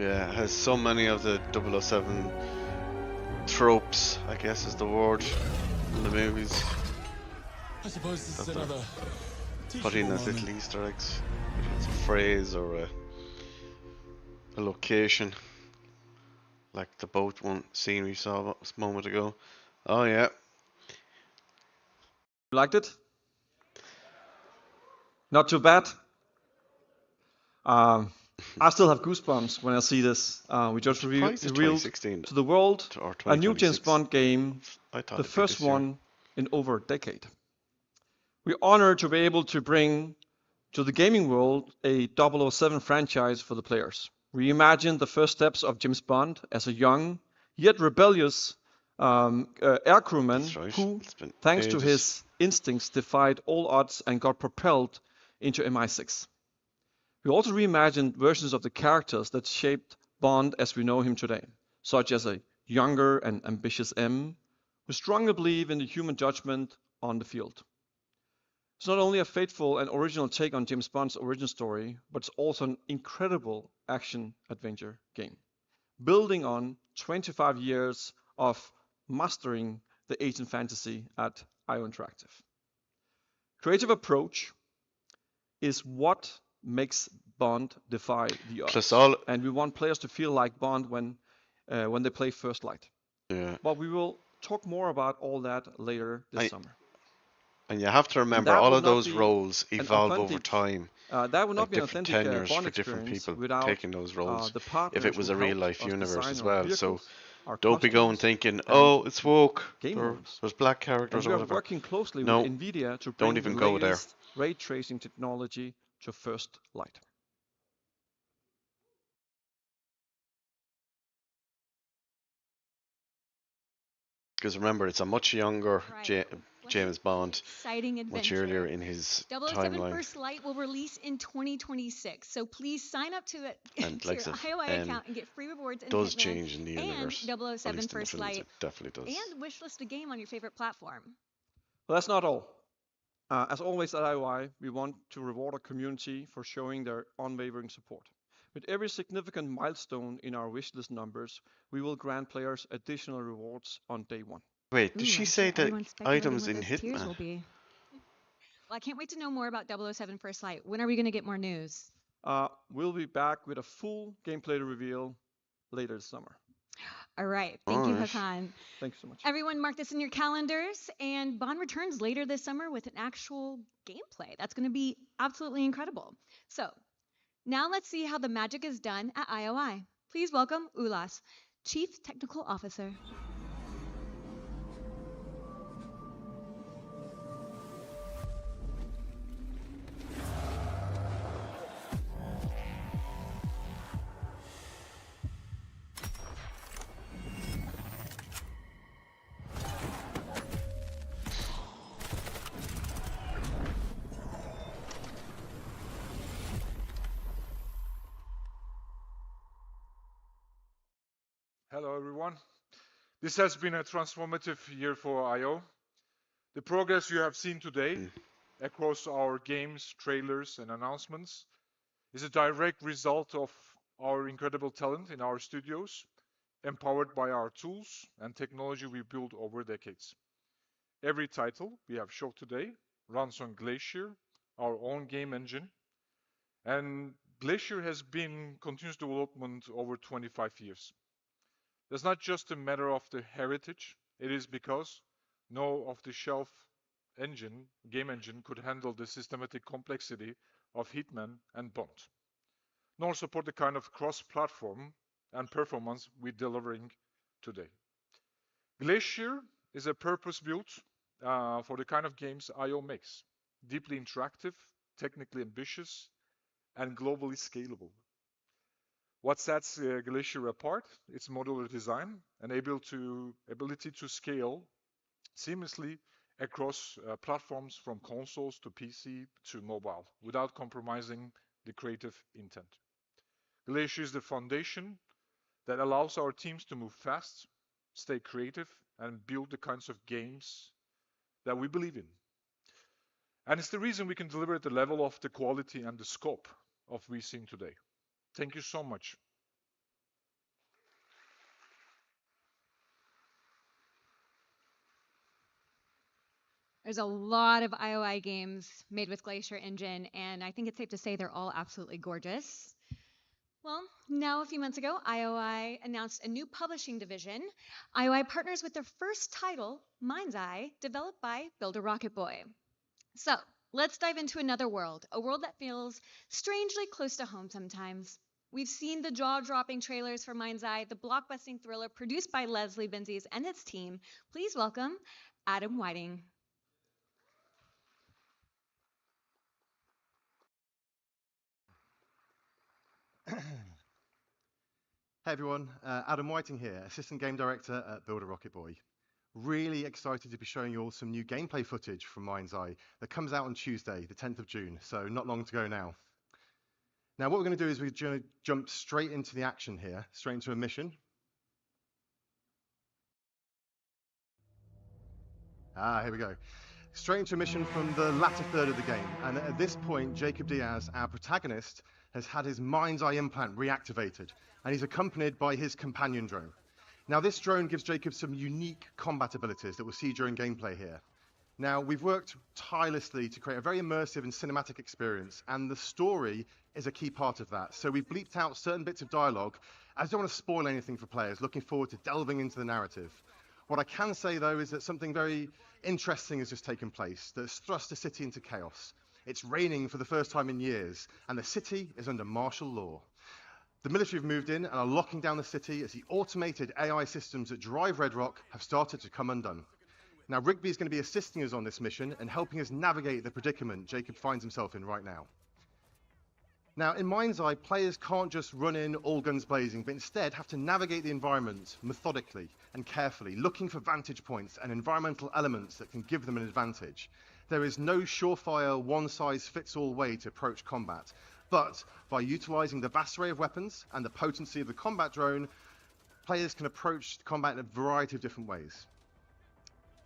Yeah, it has so many of the 007 tropes, I guess is the word, in the movies. I suppose this is That another put in as little Easter eggs. If it's a phrase or a location. Like the boat one scene we saw a moment ago. Oh yeah. You liked it? Not too bad. I still have goosebumps when I see this. We just revealed to the world a new James Bond game, the first one in over a decade. We're honored to be able to bring to the gaming world a 007 franchise for the players. Reimagine the first steps of James Bond as a young, yet rebellious air crewman who, thanks to his instincts, defied all odds and got propelled into MI6. We also reimagined versions of the characters that shaped Bond as we know him today, such as a younger and ambitious M, who strongly believe in the human judgment on the field. It's not only a faithful and original take on James Bond's origin story, but it's also an incredible action-adventure game, building on 25 years of mastering the agent fantasy at IO Interactive. Creative approach is what makes Bond defy the odds. And we want players to feel like Bond when they play First Light. Yeah. But we will talk more about all that later this summer. And you have to remember, all of those roles evolve over time. That would not like be an different authentic tenures Bond for different experience people without taking those roles. the If partners it was who a real helped life us universe design as our well. vehicles, So our don't be going costumes, thinking, and oh, it's woke, game or modes. there's black characters And or we are whatever. working closely No, with NVIDIA to don't bring even the go there. latest ray tracing technology to First Light. Because remember, it's a much younger James Bond, Exciting much adventure. earlier in his 007 timeline. First Light will release in 2026. So please sign up to it And to like your the IOI account and get free rewards in does Hitman change in the universe. and At 007 least in the First films, Light it definitely does. and wishlist a game on your favorite platform. But that's not all. As always at IOI, we want to reward our community for showing their unwavering support. With every significant milestone in our wishlist numbers, we will grant players additional rewards on day one. Wait, did Ooh, she I'm say sure that everyone's speculating items what in those tiers will Hitman? be. Well, I can't wait to know more about 007 First Light. When are we going to get more news? We'll be back with a full gameplay reveal later this summer. All right. Thank you, Alright. Hakan. Thank you so much. Everyone, mark this in your calendars. And Bond returns later this summer with an actual gameplay. That's going to be absolutely incredible. So, now let's see how the magic is done at IOI. Please welcome Ulas, Chief Technical Officer. Hello, everyone. This has been a transformative year for IO. The progress you have seen today across our games, trailers, and announcements is a direct result of our incredible talent in our studios, empowered by our tools and technology we built over decades. Every title we have showed today runs on Glacier, our own game engine, and Glacier has been continuous development over 25 years. That's not just a matter of the heritage, it is because no off-the-shelf engine, game engine, could handle the systematic complexity of Hitman and Bond, nor support the kind of cross-platform and performance we're delivering today. Glacier is a purpose-built for the kind of games IO makes, deeply interactive, technically ambitious, and globally scalable. What sets Glacier apart? Its modular design and ability to scale seamlessly across platforms from consoles to PC to mobile without compromising the creative intent. Glacier is the foundation that allows our teams to move fast, stay creative, and build the kinds of games that we believe in. And it's the reason we can deliver at the level of the quality and the scope of we've seen today. Thank you so much. There's a lot of IOI games made with Glacier Engine, and I think it's safe to say they're all absolutely gorgeous. Well, now a few months ago, IOI announced a new publishing division. IOI partners with their first title, Mindseye, developed by Builder Rocket Boy. So, let's dive into another world, a world that feels strangely close to home sometimes. We've seen the jaw-dropping trailers for Mindseye, the blockbusting thriller produced by Leslie Benzies and its team. Please welcome Adam Whiting. Hey everyone, Adam Whiting here, Assistant Game Director at Builder Rocket Boy. Really excited to be showing you all some new gameplay footage from Mindseye that comes out on Tuesday, the 10th of June, so not long to go now. Now what we're going to do is we're going to jump straight into the action here, straight into a mission. Here we go. Straight into a mission from the latter third of the game, and at this point, Jacob Diaz, our protagonist, has had his Mindseye implant reactivated, and he's accompanied by his companion drone. Now this drone gives Jacob some unique combat abilities that we'll see during gameplay here. Now we've worked tirelessly to create a very immersive and cinematic experience, and the story is a key part of that. So we've bleeped out certain bits of dialogue, as I don't want to spoil anything for players, looking forward to delving into the narrative. What I can say though is that something very interesting has just taken place that's thrust the city into chaos. It's raining for the first time in years, and the city is under martial law. The military have moved in and are locking down the city as the automated AI systems that drive Red Rock have started to come undone. Now, Rigby is going to be assisting us on this mission and helping us navigate the predicament Jacob finds himself in right now. Now, in Mindseye, players can't just run in all guns blazing, but instead have to navigate the environment methodically and carefully, looking for vantage points and environmental elements that can give them an advantage. There is no surefire, one-size-fits-all way to approach combat, but by utilizing the vast array of weapons and the potency of the combat drone, players can approach combat in a variety of different ways.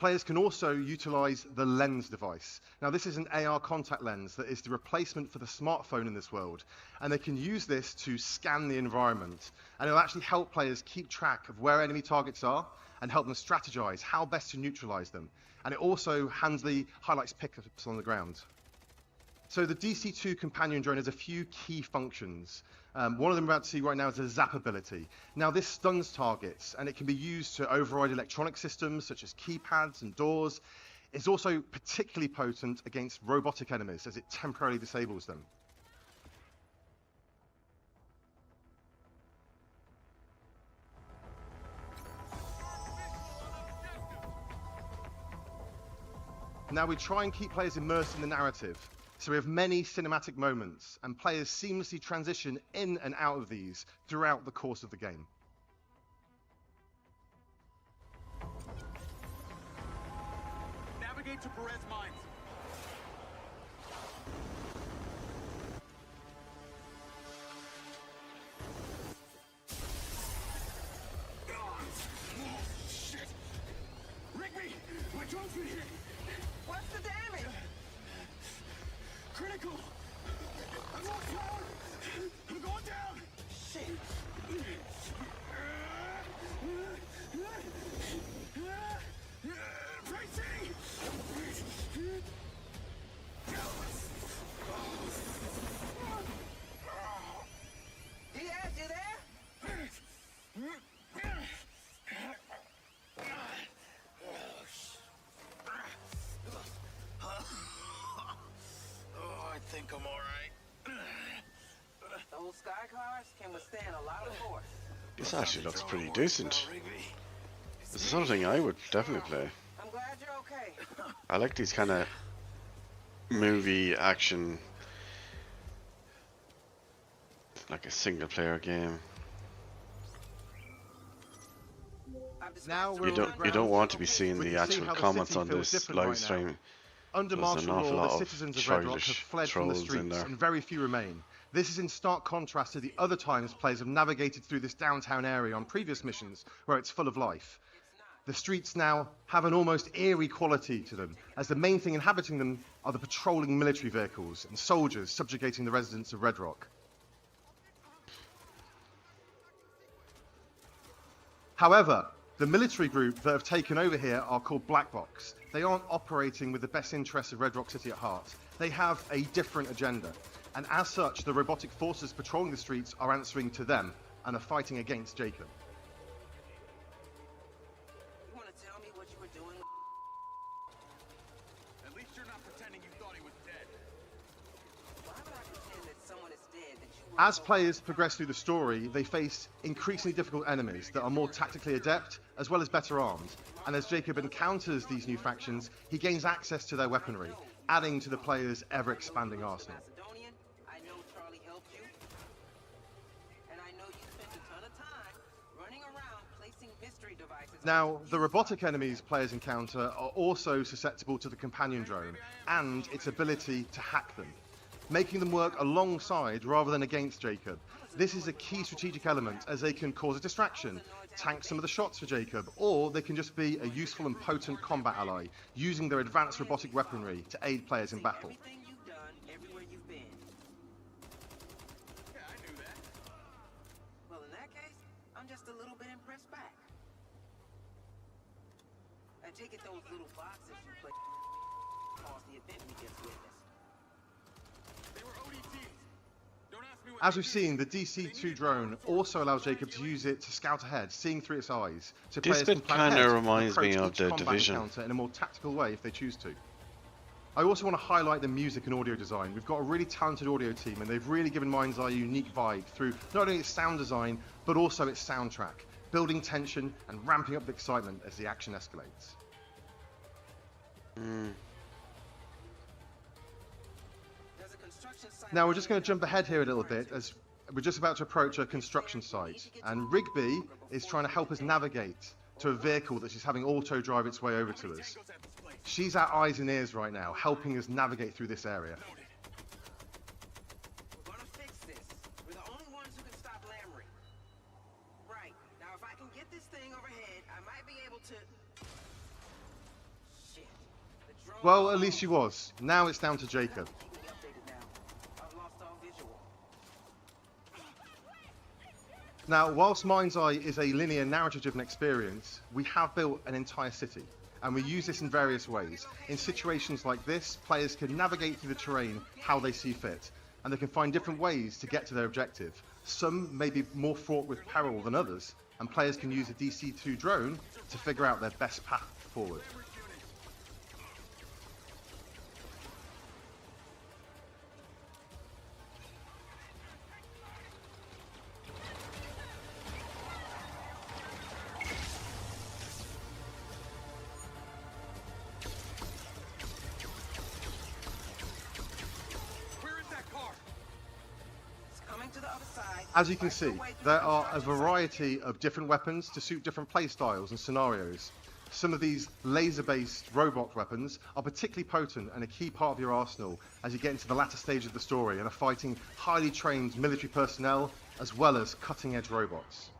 Players can also utilize the lens device. Now, this is an AR contact lens that is the replacement for the smartphone in this world, and they can use this to scan the environment, and it'll actually help players keep track of where enemy targets are and help them strategize how best to neutralize them. And it also handily highlights pickups on the ground. So the DC-2 companion drone has a few key functions. One of them we're about to see right now is a zap ability. Now this stuns targets, and it can be used to override electronic systems such as keypads and doors. It's also particularly potent against robotic enemies as it temporarily disables them. Now we try and keep players immersed in the narrative. So we have many cinematic moments, and players seamlessly transition in and out of these throughout the course of the game. Navigate to Perez Mines. Oh, shit! Rigby! My drone's been hit! What's the damage? Critical! I'm lost power! I'm going down! Shit! Tracy! Diaz, you there? I think I'm all right. Those sky cars can withstand a lot of force. This actually looks pretty decent. This is something I would definitely play. I'm glad you're okay. I like these kind of movie action, like a single player game. Now You don't want to be seeing the actual comments on this live stream. Under There's an martial awful law, lot the of citizens of Red Rock have childish fled from the trolls in streets, there. and very few remain. This is in stark contrast to the other times players have navigated through this downtown area on previous missions, where it's full of life. The streets now have an almost eerie quality to them, as the main thing inhabiting them are the patrolling military vehicles and soldiers subjugating the residents of Red Rock. However, the military group that have taken over here are called Black Box. They aren't operating with the best interests of Red Rock City at heart. They have a different agenda. And as such, the robotic forces patrolling the streets are answering to them and are fighting against Jacob. You want to tell me what you were doing? At least you're not pretending you thought he was dead. Why would I pretend that someone is dead that you As players progress through the story, they face increasingly difficult enemies that are more tactically adept, as well as better armed. And as Jacob encounters these new factions, he gains access to their weaponry, adding to the player's ever-expanding arsenal. I know Charlie helped you. And I know you spent a ton of time running around placing mystery devices. Now, the robotic enemies players encounter are also susceptible to the companion drone and its ability to hack them, making them work alongside rather than against Jacob. This is a key strategic element, as they can cause a distraction, tank some of the shots for Jacob, or they can just be a useful and potent combat ally, using their advanced robotic weaponry to aid players in battle. Everything you've done, everywhere you've been. Yeah, I knew that. Well, in that case, I'm just a little bit impressed back. I take it those little boxes you put caused the event we just witnessed. They were ODTs. Don't ask me what As we've seen, the DC-2 drone also allows Jacob to use it to scout ahead, seeing through its eyes. So This players bit can plan kinda ahead and reminds me approach of each The combat Division. encounter in a more tactical way if they choose to. I also want to highlight the music and audio design. We've got a really talented audio team, and they've really given Mindseye a unique vibe through not only its sound design, but also its soundtrack, building tension and ramping up the excitement as the action escalates. Now we're just going to jump ahead here a little bit, as we're just about to approach a construction site, and Rigby is trying to help us navigate to a vehicle that she's having auto drive its way over to us. She's our eyes and ears right now, helping us navigate through this area. We're gonna fix this. We're the only ones who can stop Lamry. Right. Now, if I can get this thing overhead, I might be able to... Well, at least she was. Now it's down to Jacob. Now, whilst Mindseye is a linear narrative-driven experience, we have built an entire city, and we use this in various ways. In situations like this, players can navigate through the terrain how they see fit, and they can find different ways to get to their objective. Some may be more fraught with peril than others, and players can use a DC-2 drone to figure out their best path forward. As you can see, there are a variety of different weapons to suit different play styles and scenarios. Some of these laser-based robot weapons are particularly potent and a key part of your arsenal as you get into the latter stage of the story and are fighting highly trained military personnel as well as cutting-edge robots.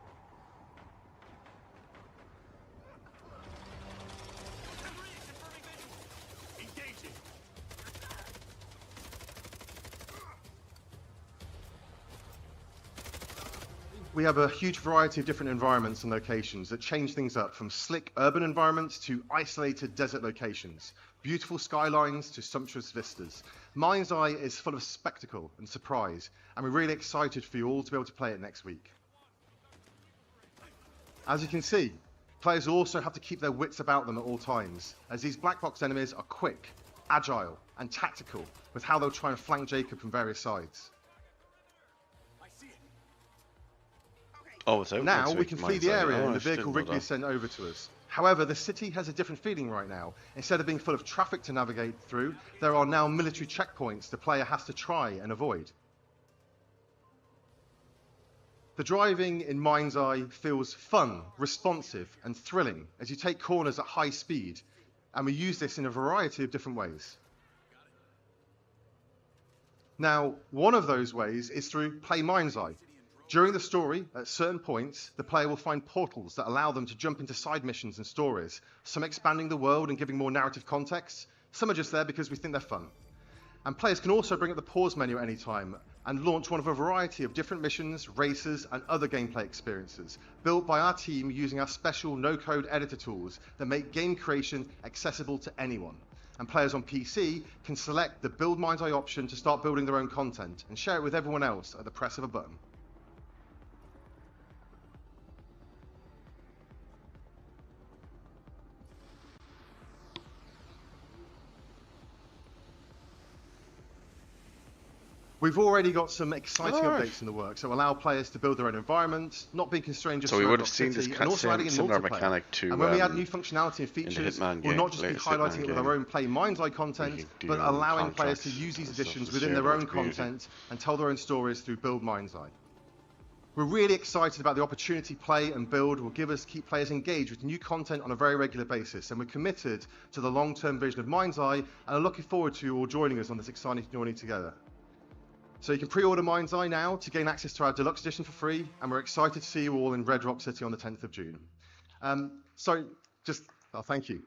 We have a huge variety of different environments and locations that change things up, from slick urban environments to isolated desert locations, beautiful skylines to sumptuous vistas. Mindseye is full of spectacle and surprise, and we're really excited for you all to be able to play it next week. As you can see, players will also have to keep their wits about them at all times, as these black box enemies are quick, agile, and tactical with how they'll try and flank Jacob from various sides. Oh, it's out now next we week, can flee the Mindseye. area Oh, and I the didn't vehicle know rig will be that. sent over to us. However, the city has a different feeling right now. Instead of being full of traffic to navigate through, there are now military checkpoints the player has to try and avoid. The driving in Mindseye feels fun, responsive, and thrilling as you take corners at high speed, and we use this in a variety of different ways. Now, one of those ways is through Play Mindseye. During the story, at certain points, the player will find portals that allow them to jump into side missions and stories, some expanding the world and giving more narrative context, some are just there because we think they're fun. And players can also bring up the pause menu at any time and launch one of a variety of different missions, races, and other gameplay experiences, built by our team using our special no-code editor tools that make game creation accessible to anyone. And players on PC can select the Build Mindseye option to start building their own content and share it with everyone else at the press of a button. We've already got some exciting updates in the works that will allow players to build their own environments, not being constrained just So we to would Rock have seen City, this and also adding in similar multiplayer. mechanic to And when we add new functionality and features, Hitman we'll not just be latest highlighting Hitman it with our game. own Play Mindseye content, but allowing players to use these additions within their own content and tell their own stories through Build Mindseye. We're really excited about the opportunity Play and Build will give us to keep players engaged with new content on a very regular basis, and we're committed to the long-term vision of Mindseye and are looking forward to you all joining us on this exciting journey together. So you can pre-order Mindseye now to gain access to our deluxe edition for free, and we're excited to see you all in Red Rock City on the 10th of June. Thank you.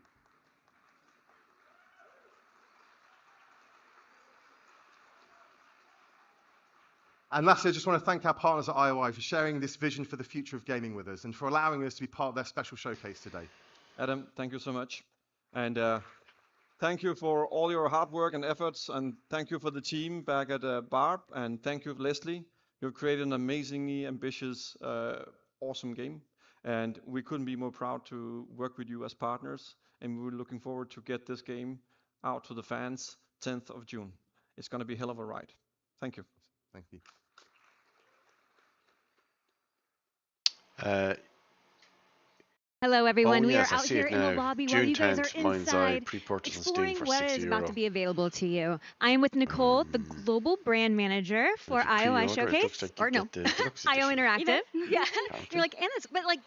And lastly, I just want to thank our partners at IOI for sharing this vision for the future of gaming with us and for allowing us to be part of their special showcase today. Adam, thank you so much. And thank you for all your hard work and efforts, and thank you for the team back at Barb, and thank you, Leslie. You've created an amazingly ambitious, awesome game, and we couldn't be more proud to work with you as partners, and we're looking forward to get this game out to the fans 10th of June. It's going to be a hell of a ride. Thank you. Thank you. Hello, everyone. Oh, We yes, are I out see here it in the now. lobby June while you guys 10th, are Mindseye, inside pre-purchase on Steam exploring for what is €60. about to be available to you. I am with Nicole, the global brand manager for If you IOI pre-order, it Showcase, looks like you or no, get the deluxe IO edition. Interactive. Yeah, Apparently. you're like Anna's, but like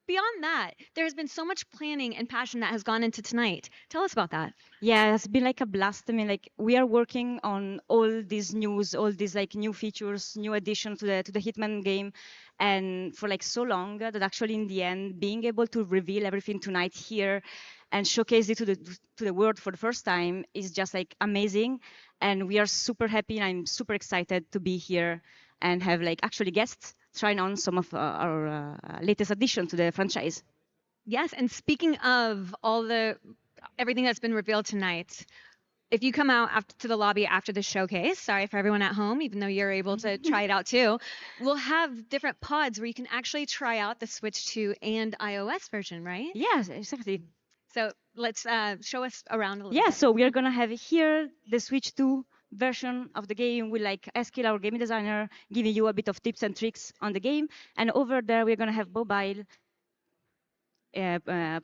beyond that, there has been so much planning and passion that has gone into tonight. Tell us about that. Yeah, it's been like a blast. I mean, like we are working on all these news, all these like new features, new additions to the Hitman game, and for like so long that actually in the end, being able to reveal everything tonight here and showcase it to the world for the first time is just like amazing. And we are super happy, and I'm super excited to be here and have like actually guests trying on some of our latest addition to the franchise. Yes, and speaking of everything that's been revealed tonight, if you come out to the lobby after the showcase, sorry for everyone at home, even though you're able to try it out too, we'll have different pods where you can actually try out the Switch 2 and iOS version, right? Yes, exactly. So let's show us around a little Yeah, bit. so we are gonna have here the Switch 2 version of the game with like Eskil, our game designer, giving you a bit of tips and tricks on the game. And over there, we're gonna have mobile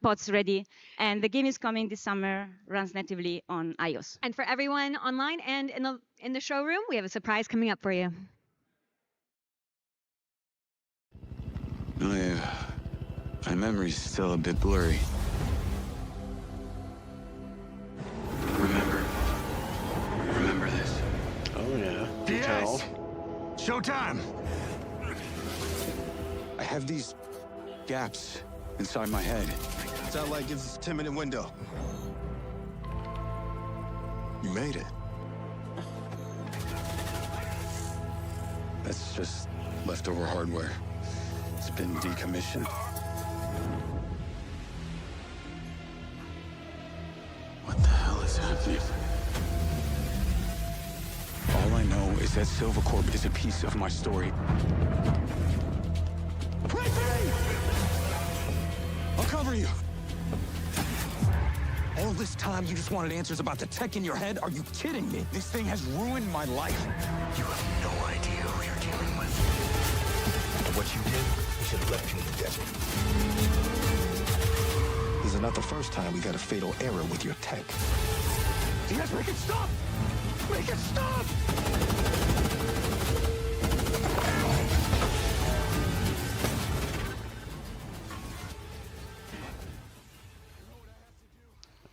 pods ready, and the game is coming this summer, runs natively on iOS. And for everyone online and in the showroom, we have a surprise coming up for you. My memory's still a bit blurry. Remember this. Oh yeah. Yes. Showtime. I have these gaps inside my head. Satellite gives us a 10-minute window. You made it. That's just leftover hardware. It's been decommissioned. What the hell is happening? All I know is that Silvercorp is a piece of my story. I'll cover you. All this time, you just wanted answers about the tech in your head? Are you kidding me? This thing has ruined my life. You have no idea who you're dealing with. And what you did, you should have left you in the desert. This is not the first time we've had a fatal error with your tech. Yes, make it stop! Make it stop!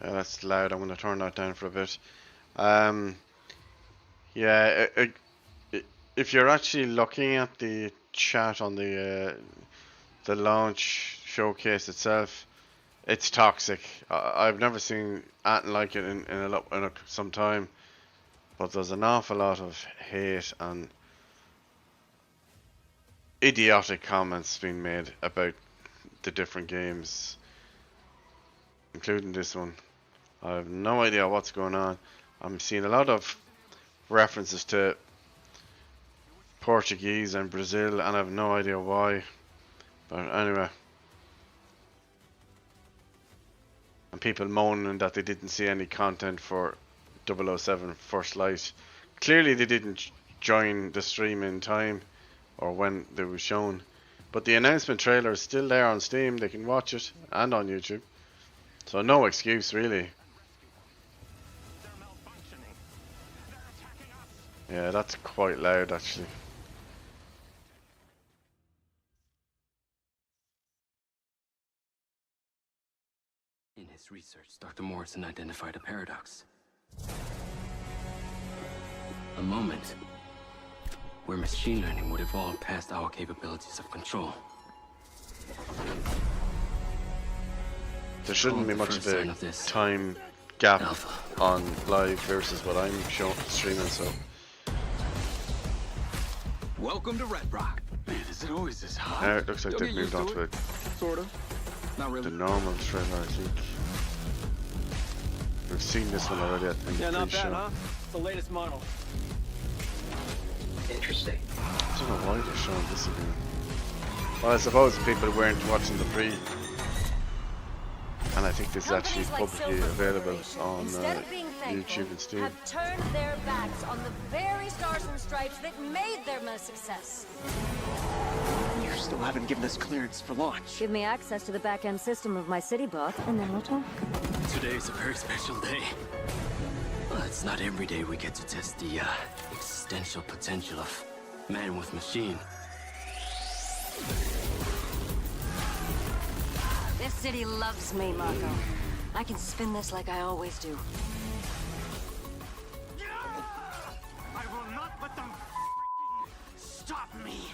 That's loud. I'm going to turn that down for a bit. Yeah, if you're actually looking at the chat on the launch showcase itself, it's toxic. I've never seen anything like it in some time. But there's an awful lot of hate and idiotic comments being made about the different games, including this one. I have no idea what's going on. I'm seeing a lot of references to Portuguese and Brazil, and I have no idea why. But anyway. And people moaning that they didn't see any content for 007 First Light. Clearly they didn't join the stream in time or when they were shown. But the announcement trailer is still there on Steam. They can watch it and on YouTube. So no excuse really. Yeah, that's quite loud actually. In his research, Dr. Morrison identified a paradox. A moment where machine learning would evolve past our capabilities of control. There shouldn't be much of a time gap on live versus what I'm streaming, so. Welcome to Red Rock. Man, is it always this hot? Now it looks like they've moved on to it. Sort of. Not really. The normal trailer, I think. We've seen this one already at the pre-show. Huh? The latest model. Interesting. I don't know why they're showing this again. Well, I suppose people weren't watching the pre. And I think this is actually publicly available on YouTube and Steam. Have turned their backs on the very stars and stripes that made them a success. You still haven't given us clearance for launch. Give me access to the back-end system of my city bot, and then we'll talk. Today is a very special day. Well, it's not every day we get to test the existential potential of man with machine. This city loves me, Marco. I can spin this like I always do. I will not let them stop me.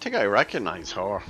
think I recognize her.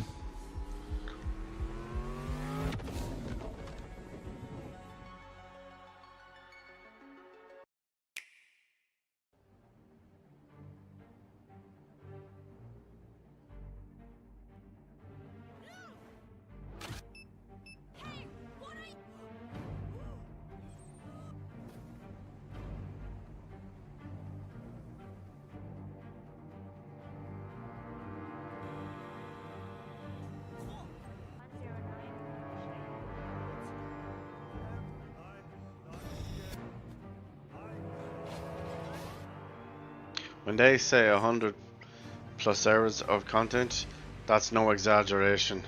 When they say 100 plus hours of content, that's no exaggeration.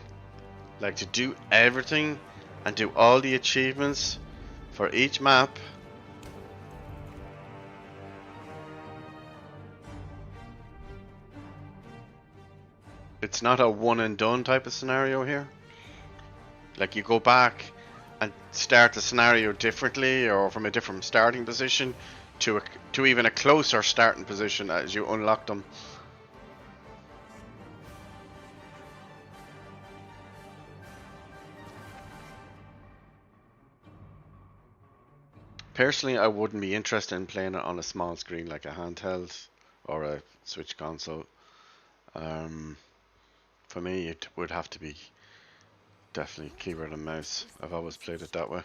Like, to do everything and do all the achievements for each map. It's not a one and done type of scenario here. Like, you go back and start the scenario differently or from a different starting position to even a closer starting position as you unlock them. Personally, I wouldn't be interested in playing it on a small screen like a handheld or a Switch console. For me, it would have to be definitely keyboard and mouse. I've always played it that way.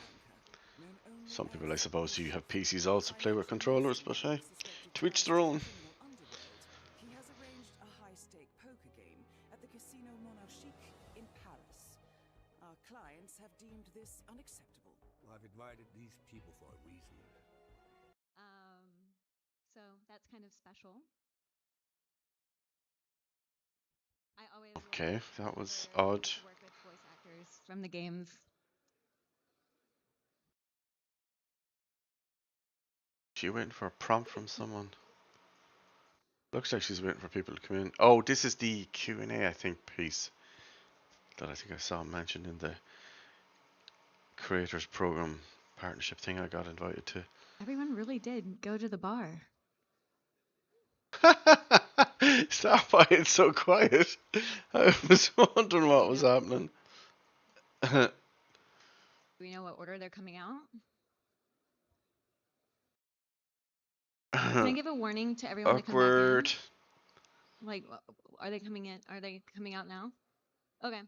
Some people, I suppose, you have PCs also play with controllers, but hey, to each their own. He has arranged a high-stake poker game at the Casino Monarchique in Paris. Our clients have deemed this unacceptable. I've invited these people for a reason. So that's kind of special. I always Okay, that was odd. work with voice actors from the games. She waiting for a prompt from someone. Looks like she's waiting for people to come in. Oh, this is the Q&A, I think, piece that I think I saw mentioned in the creators program partnership thing I got invited to. Everyone really did go to the bar. Stop why it's so quiet. I was wondering what was happening. Do we know what order they're coming out? Can I give a warning to everyone to come back Awkward. in? Like, are they coming in? Are they coming out now? Okay.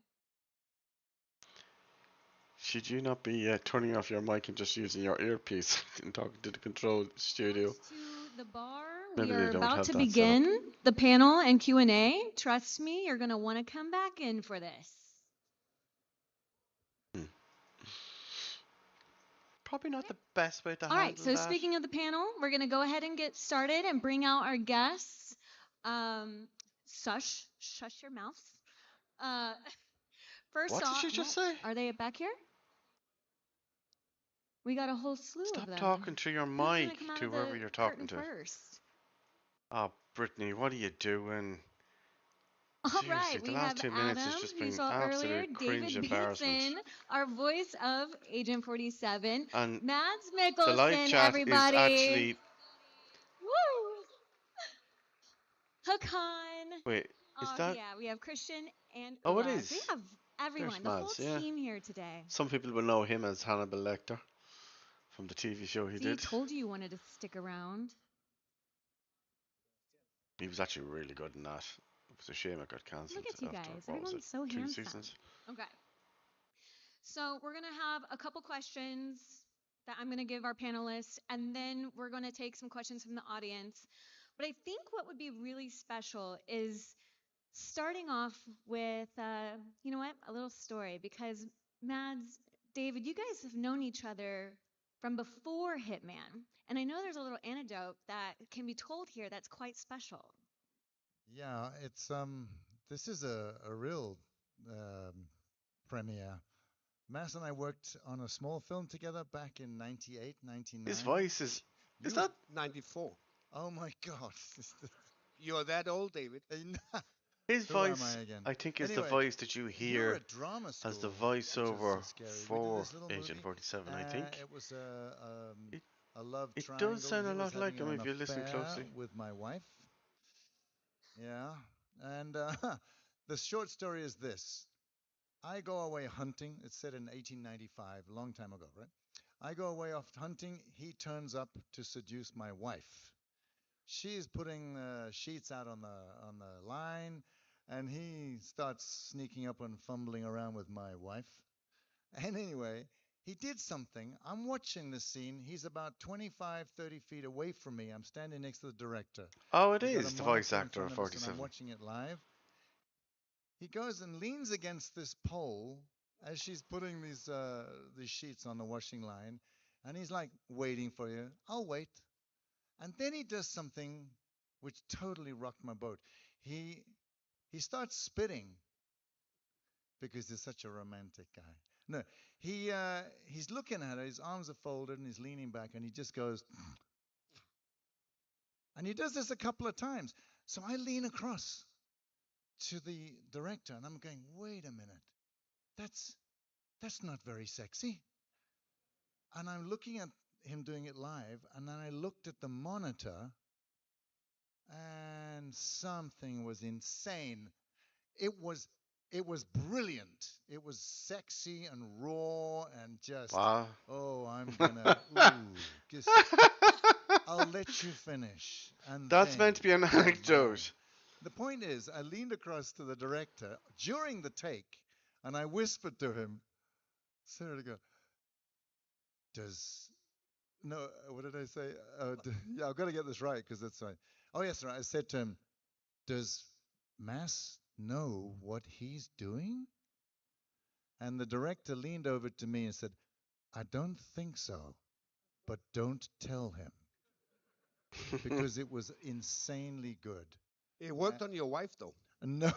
Should you not be turning off your mic and just using your earpiece and talking to the control studio? To the bar. Maybe We they are don't about have to that set up. begin the panel and Q&A. Trust me, you're going to want to come back in for this. Probably not the best way to All handle right, so that. speaking of the panel, we're going to go ahead and get started and bring out our guests. Shush your mouths. First What did off, she just say? Are they back here? We got a whole slew Stop of them. talking to your Who's gonna mic come out to of whoever the you're talking curtain to. first? Oh, Brittany, what are you doing? All Seriously, right, the we last have 2 minutes has Adam, just who been you saw earlier, absolute cringe David embarrassment. Benson, our voice of Agent 47, And Mads the live Mikkelsen, chat everybody. is actually... Woo! Hakan. Wait, is that... Yeah, we have Christian and Oh, it Ulas. is. We have everyone, There's the whole Mads, yeah. team here today. Some people will know him as Hannibal Lecter from the TV show he See, did. told you wanted to stick around. He was actually really good in that. It was a shame it got cancelled. Look at you after, guys. what was Everyone's it, so 2 handsome. seasons? Okay. So we're going to have a couple questions that I'm going to give our panelists, and then we're going to take some questions from the audience. But I think what would be really special is starting off with, you know what, a little story. Because Mads, David, you guys have known each other from before Hitman. And I know there's a little anecdote that can be told here that's quite special. Yeah, it's this is a real premiere. Mass and I worked on a small film together back in 98, 99. His voice is that 94? Oh my God. You're that old, David. His Who am voice, I again? I think, is the Anyway, voice that you you were hear at drama as school, the which is voiceover scary. We did for this little Agent movie. 47, I think. It was a love It triangle. does sound He a was lot like having him an if you listen affair closely. with my wife. Yeah, and The short story is this. I go away hunting. It's set in 1895, a long time ago, right? I go away off hunting. He turns up to seduce my wife. She's putting sheets out on the line, and he starts sneaking up and fumbling around with my wife. And anyway, he did something. I'm watching the scene. He's about 25, 30 feet away from me. I'm standing next to the director. Oh, it We've got a is the voice monitor in actor front of of us, and 47. I'm watching it live. He goes and leans against this pole as she's putting these sheets on the washing line, and he's like, waiting for you. I'll wait. And then he does something which totally rocked my boat. He starts spitting because he's such a romantic guy. No, he's looking at her. His arms are folded, and he's leaning back, and he just goes, and he does this a couple of times. So I lean across to the director, and I'm going, wait a minute, that's not very sexy. And I'm looking at him doing it live, and then I looked at the monitor, and something was insane. It was brilliant. It was sexy and raw and just, Wow. oh, I'm gonna, just, I'll let you finish. And That's then, meant to be an oh man. anecdote. The point is, I leaned across to the director during the take, and I whispered to him, Sarah, to go, no, what did I say? Yeah, I've got to get this right because that's right. Oh, yes, right. I said to him, does Mass know what he's doing? And the director leaned over to me and said, I don't think so, but don't tell him. Because it was insanely good. It worked on your wife, though. No,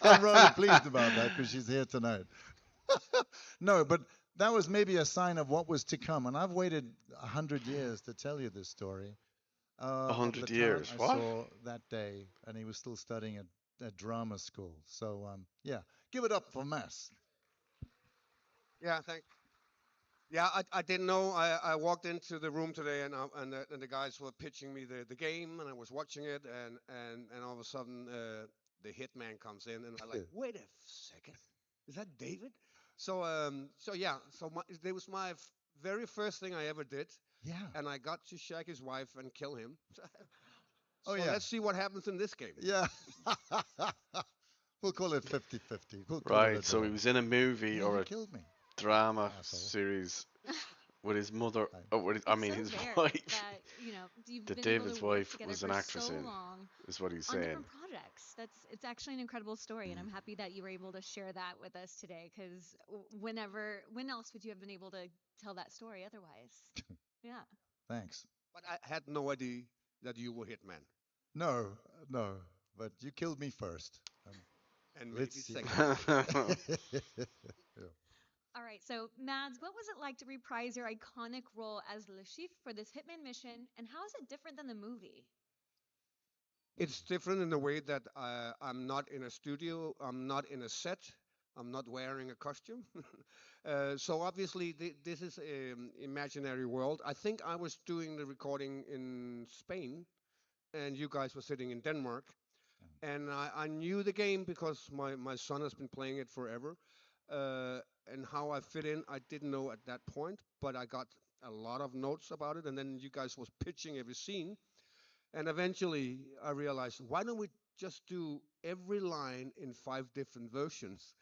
I'm rather pleased about that because she's here tonight. No, but that was maybe a sign of what was to come. And I've waited 100 years to tell you this story. 100 the years, talent what? I saw that day, and he was still studying at drama school. So, yeah, give it up for Mass. Yeah, Yeah, I didn't know. I walked into the room today, and the guys were pitching me the game, and I was watching it, and all of a sudden the hitman comes in, and I'm like, wait a second, is that David? So it was my very first thing I ever did. Yeah. And I got to shag his wife and kill him. Oh, So yeah. let's see what happens in this game. Yeah. We'll call it 50-50. We'll call it Right, a so draw. he was in a movie Yeah, or you a killed me. drama Asshole. series with his mother. It's his so rare wife. that, you've That been David's able to work wife together was for an actress so in, long is what he's on saying. different projects. It's actually an incredible story, and I'm happy that you were able to share that with us today. Because when else would you have been able to tell that story otherwise? Yeah. Thanks. But I had no idea that you were Hitman. No, but you killed me first. And maybe let's see. second. Yeah. All right, so Mads, what was it like to reprise your iconic role as LeChiffre for this Hitman mission, and how is it different than the movie? It's different in the way that I'm not in a studio, I'm not in a set, I'm not wearing a costume. So obviously this is an imaginary world. I think I was doing the recording in Spain, and you guys were sitting in Denmark. And I knew the game because my son has been playing it forever. And how I fit in, I didn't know at that point, but I got a lot of notes about it. And then you guys was pitching every scene. And eventually I realized, why don't we just do every line in 5 different versions?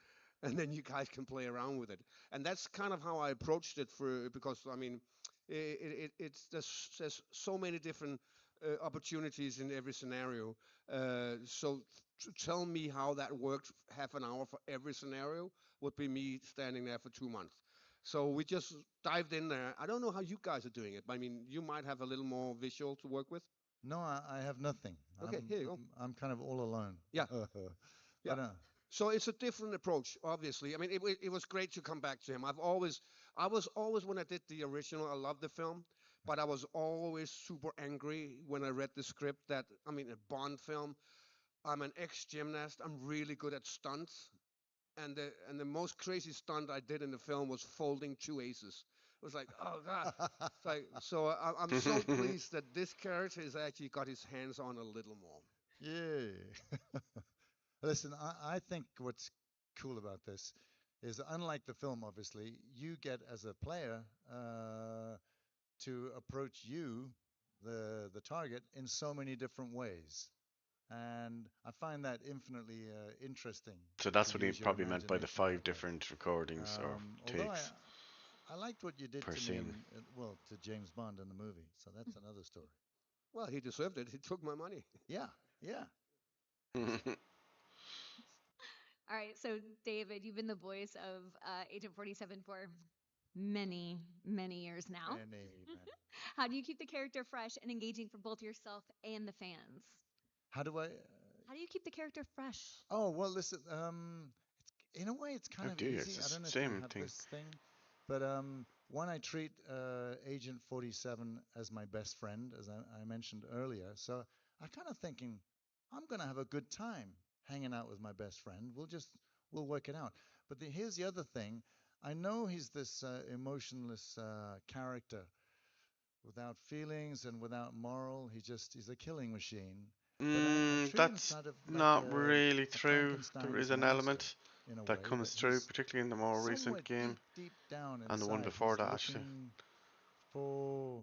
And then you guys can play around with it. And that's kind of how I approached it because, I mean, there's so many different opportunities in every scenario. So to tell me how that worked half an hour for every scenario would be me standing there for 2 months. So we just dived in there. I don't know how you guys are doing it. I mean, you might have a little more visual to work with. No, I have nothing. Okay, here you go. I'm kind of all alone. Yeah. Yeah. So it's a different approach, obviously. I mean, it was great to come back to him. I was always, when I did the original, I loved the film, but I was always super angry when I read the script that, I mean, a Bond film, I'm an ex-gymnast, I'm really good at stunts, and the most crazy stunt I did in the film was folding 2 aces. It was like, oh God. It's like, so I'm so pleased that this character has actually got his hands on a little more. Yeah. Listen, I think what's cool about this is unlike the film, obviously, you get as a player to approach you, the target, in so many different ways. And I find that infinitely interesting So to that's what he use your probably meant by the imagination that 5 way. different recordings or Although takes I liked what you did per to me scene. well, to James Bond in the movie. So that's another story. Well, he deserved it. He took my money. Yeah, yeah. All right, so David, you've been the voice of Agent 47 for many, many years now. Many. How do you keep the character fresh and engaging for both yourself and the fans? How do I? How do you keep the character fresh? Oh well, listen. In a way, it's How kind of do you? easy. It's I the don't know if you same have thing. this thing, but when I treat Agent 47 as my best friend, as I mentioned earlier, so I kind of thinking I'm gonna have a good time hanging out with my best friend. We'll work it out. But here's the other thing. I know he's this emotionless character without feelings and without moral. He's a killing machine. But I treat him That's sort of like not really a true. There Frankenstein's is an monster element in a that way that comes through, he's particularly in the more somewhere recent game deep down and the one inside. before He's that, actually. looking for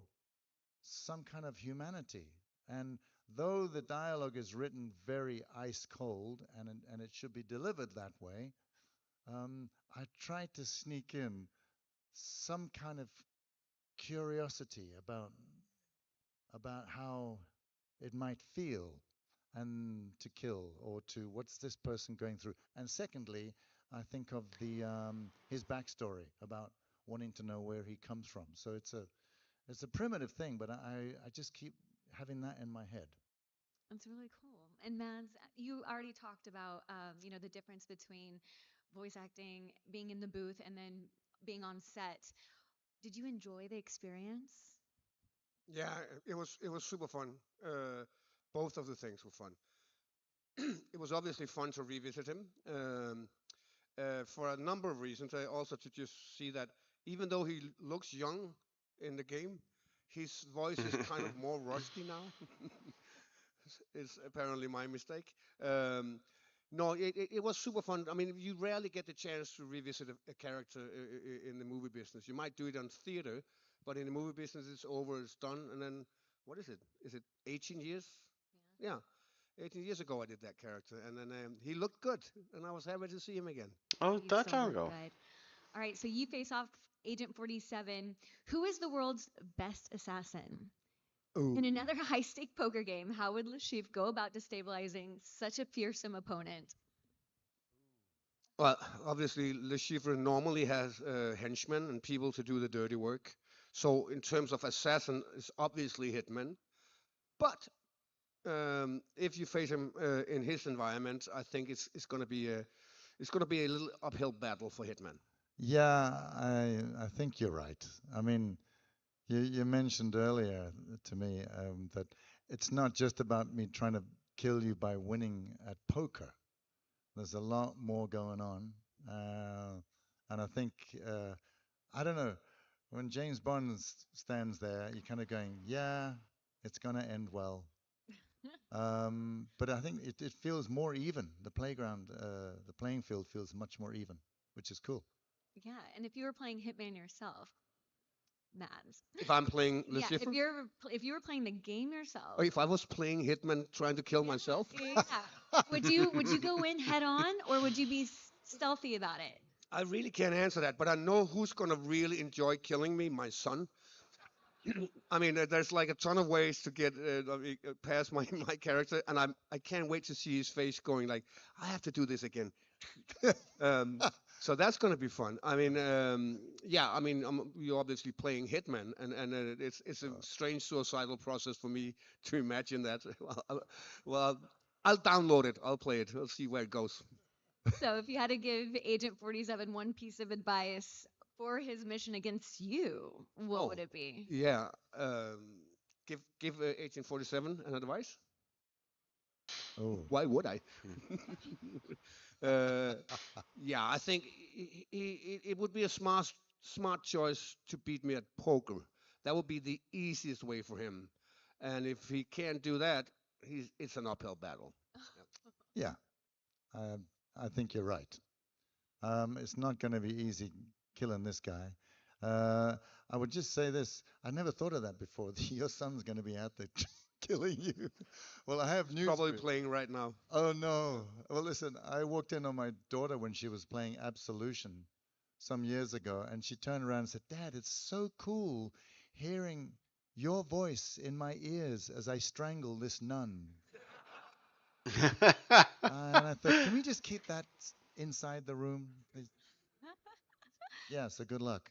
some kind of humanity. And though the dialogue is written very ice cold and it should be delivered that way, I try to sneak in some kind of curiosity about how it might feel and to kill or to what's this person going through. And secondly, I think of the his backstory about wanting to know where he comes from. So it's a primitive thing, but I just keep having that in my head. That's really cool. And Mads, you already talked about the difference between voice acting, being in the booth, and then being on set. Did you enjoy the experience? Yeah, it was super fun. Both of the things were fun. It was obviously fun to revisit him for a number of reasons. I also to just see that even though he looks young in the game, his voice is kind of more rusty now. It's apparently my mistake. No, it was super fun. I mean, you rarely get the chance to revisit a character in the movie business. You might do it on theater, but in the movie business, it's over, it's done, and then what is it? Is it 18 years? Yeah, 18 years ago I did that character, and then he looked good, and I was happy to see him again. Oh, You that still long look ago. good. All right, so you face off Agent 47. Who is the world's best assassin? Ooh. In another high-stake poker game, how would LeChiffre go about destabilizing such a fearsome opponent? Well, obviously, LeChiffre normally has henchmen and people to do the dirty work. So, in terms of assassin, it's obviously Hitman. But if you face him in his environment, I think it's going to be a little uphill battle for Hitman. Yeah, I think you're right. I mean, you mentioned earlier to me that it's not just about me trying to kill you by winning at poker. There's a lot more going on, and I think I don't know when James Bond stands there, you're kind of going, yeah, it's gonna end well. But I think it feels more even. The playground, the playing field feels much more even, which is cool. Yeah, and if you were playing Hitman yourself, Mads. If I'm playing Yeah, LeChiffre, if you were playing the game yourself. or if I was playing Hitman trying to kill myself, Yeah. Would you go in head on or would you be stealthy about it? I really can't answer that. But I know who's going to really enjoy killing me, my son. I mean, there's like a ton of ways to get past my character, and I can't wait to see his face going like, I have to do this again. So that's going to be fun. I mean, yeah, I mean, you're obviously playing Hitman, and it's a strange suicidal process for me to imagine that. Well, I'll download it. I'll play it. We'll see where it goes. So if you had to give Agent 47 one piece of advice for his mission against you, what would it be? Yeah, give Agent 47 an advice. Oh, why would I? Yeah, I think it would be a smart choice to beat me at poker. That would be the easiest way for him. And if he can't do that, it's an uphill battle. Yeah. I, I think you're right. It's not going to be easy killing this guy. I would just say this. I never thought of that before. Your son's going to be out there killing you. Well, I have news Probably for you. playing right now. Oh, no. Well, listen, I walked in on my daughter when she was playing Absolution some years ago, and she turned around and said, Dad, it's so cool hearing your voice in my ears as I strangle this nun. And I thought, can we just keep that inside the room? Yeah, so good luck.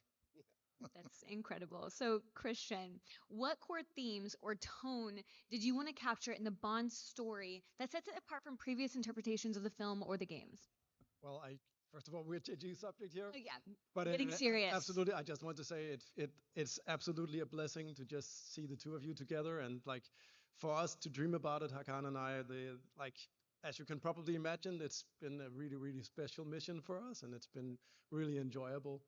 That's incredible. So, Christian, what core themes or tone did you want to capture in the Bond story that sets it apart from previous interpretations of the film or the games? Well, first of all, we're changing subject here. Oh, yeah, But getting serious. absolutely, I just want to say it's absolutely a blessing to just see the two of you together, and like for us to dream about it, Hakan and I, as you can probably imagine, it's been a really, really special mission for us, and it's been really enjoyable.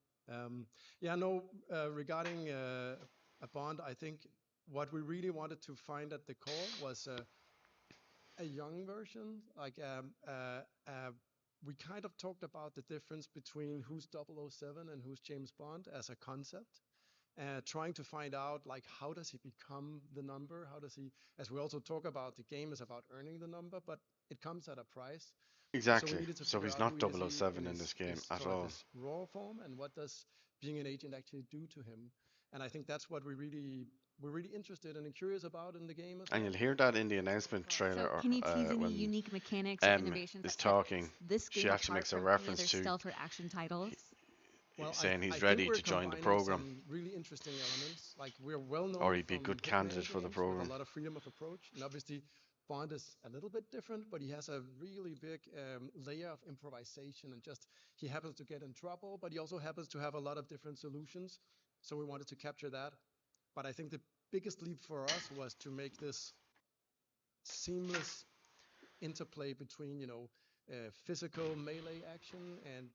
Regarding a Bond, I think what we really wanted to find at the core was a young version. We kind of talked about the difference between who's 007 and who's James Bond as a concept. Trying to find out like how does he become the number? How does he, as we also talk about, the game is about earning the number, but it comes at a price. So we Exactly. needed to So figure he's out not who is he 007 in in this game at sort of all. his raw form, and what does being an agent actually do to him. And I think that's what we're really interested and curious about in the game as And well. you'll hear that in the announcement trailer So, can you tease any when unique mechanics or innovations is that talking. set this She game actually apart makes a from any reference other to stealth or action titles? Well, saying I he's think ready we're to join the combining program, some really interesting elements. Like we're well or known he'd be a from good Hitman candidate for the games with program. a lot of freedom of approach, and obviously Bond is a little bit different, but he has a really big layer of improvisation, and just he happens to get in trouble, but he also happens to have a lot of different solutions. So we wanted to capture that. But I think the biggest leap for us was to make this seamless interplay between physical melee action and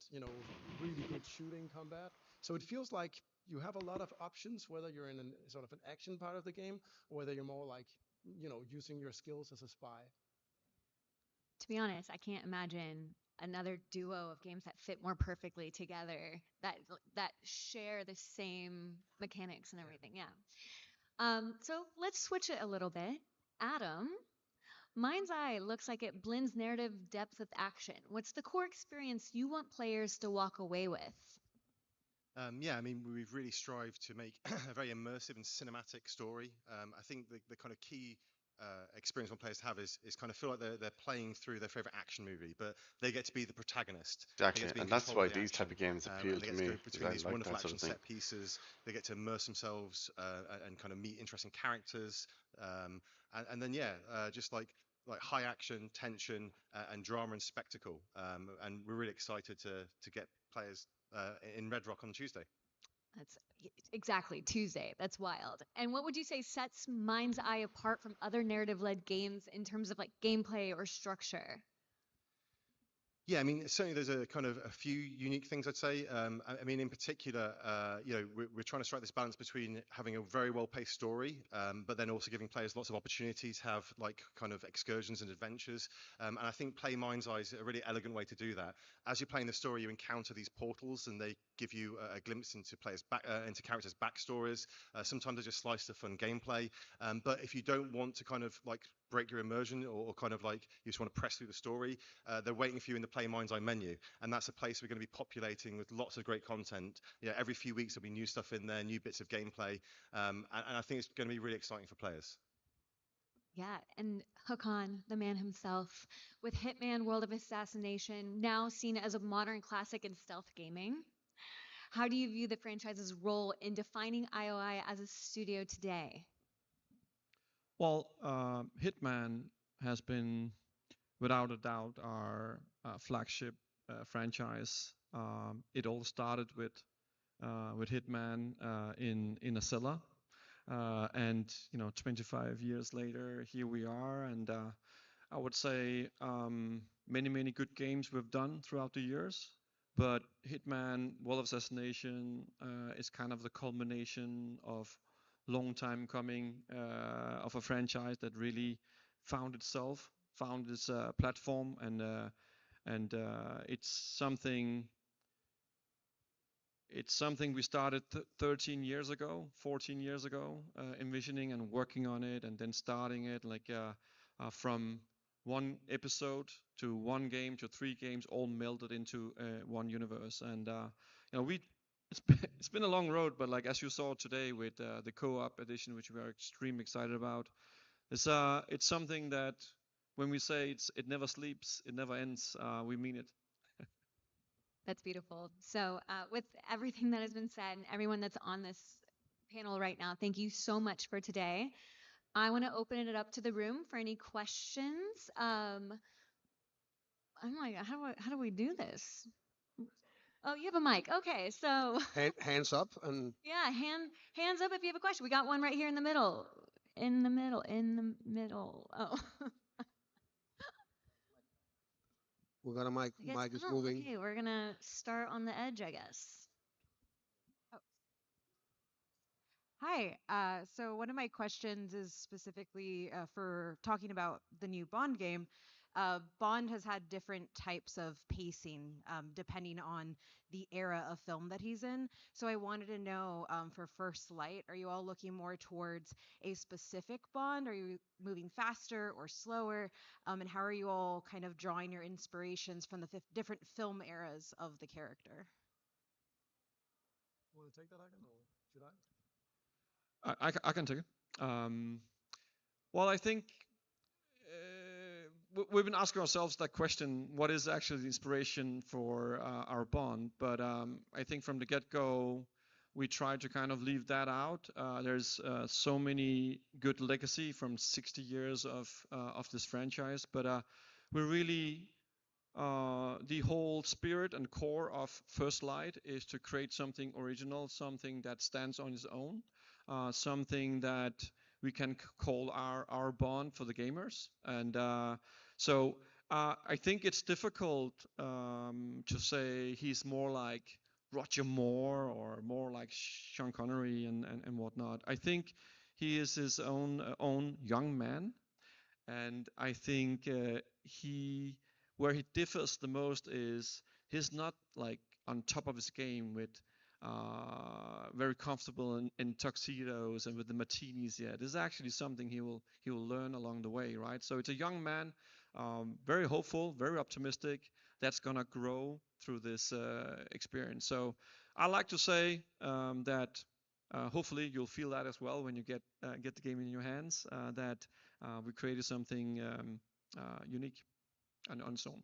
really good shooting combat. So it feels like you have a lot of options, whether you're in a sort of an action part of the game or whether you're more like using your skills as a spy. To be honest, I can't imagine another duo of games that fit more perfectly together that share the same mechanics and everything. Yeah. So let's switch it a little bit. Adam, Mindseye looks like it blends narrative depth with action. What's the core experience you want players to walk away with? Yeah, I mean, we've really strived to make a very immersive and cinematic story. I think the kind of key experience one players have is kind of feel like they're playing through their favorite action movie, but they get to be the protagonist. Exactly, and that's why these action, type of games appeal and they to get me. to go between these I like wonderful that sort action of thing. set pieces. They get to immerse themselves and kind of meet interesting characters, and then just like high action, tension, and drama and spectacle. And we're really excited to get players in Red Rock on Tuesday. That's exactly Tuesday. That's wild. And what would you say sets Mindseye apart from other narrative-led games in terms of like gameplay or structure? Yeah, I mean, certainly there's a kind of a few unique things I'd say. I mean, in particular, we're trying to strike this balance between having a very well-paced story, but then also giving players lots of opportunities, have like kind of excursions and adventures. And I think Play Mindseye is a really elegant way to do that. As you're playing the story, you encounter these portals, and they give you a glimpse into into characters' backstories. Sometimes they just slice the fun gameplay. But if you don't want to kind of like break your immersion or kind of like you just want to press through the story, they're waiting for you in the Play Mindseye menu, and that's a place we're going to be populating with lots of great content. Every few weeks there'll be new stuff in there, new bits of gameplay, and I think it's going to be really exciting for players. Yeah, and Hakan, the man himself, with Hitman World of Assassination now seen as a modern classic in stealth gaming. How do you view the franchise's role in defining IOI as a studio today? Well, Hitman has been, without a doubt, our flagship franchise. It all started with Hitman in a cellar, and 25 years later, here we are. And I would say many good games we've done throughout the years. But Hitman World of Assassination is kind of the culmination of long time coming of a franchise that really found itself, found its platform, and and it's something. It's something we started 13 years ago, 14 years ago, envisioning and working on it, and then starting it like from one episode to one game to 3 games, all melded into one universe. And you know, it's been a long road, but like as you saw today with the co-op edition, which we are extremely excited about, it's something that when we say it never sleeps, it never ends, we mean it. That's beautiful. So, with everything that has been said and everyone that's on this panel right now, thank you so much for today. I want to open it up to the room for any questions. I'm like, how do we do this? Oh, you have a mic. Okay, so Hands up and yeah, hands up if you have a question. We got one right here in the middle. In the middle. In the middle. Oh. we got a mic. I guess, Mic is oh, moving. okay, we're gonna start on the edge, I guess. Oh. Hi. So one of my questions is specifically for talking about the new Bond game. Bond has had different types of pacing depending on the era of film that he's in. So I wanted to know for First Light, are you all looking more towards a specific Bond? Are you moving faster or slower? And how are you all kind of drawing your inspirations from the different film eras of the character? Want to take that, Hakan, or should I? I can take it. Well, I think we've been asking ourselves that question: what is actually the inspiration for our Bond? But I think from the get-go, we tried to kind of leave that out. There's so many good legacy from 60 years of this franchise, but we really the whole spirit and core of First Light is to create something original, something that stands on its own, something that we can call our Bond for the gamers. And so I think it's difficult to say he's more like Roger Moore or more like Sean Connery and whatnot. I think he is his own young man, and I think where he differs the most is he's not like on top of his game with very comfortable in tuxedos and with the martinis yet. This is actually something he will learn along the way, right? So it's a young man, very hopeful, very optimistic. That's gonna grow through this experience. So I like to say that hopefully you'll feel that as well when you get the game in your hands. That we created something unique and on its own.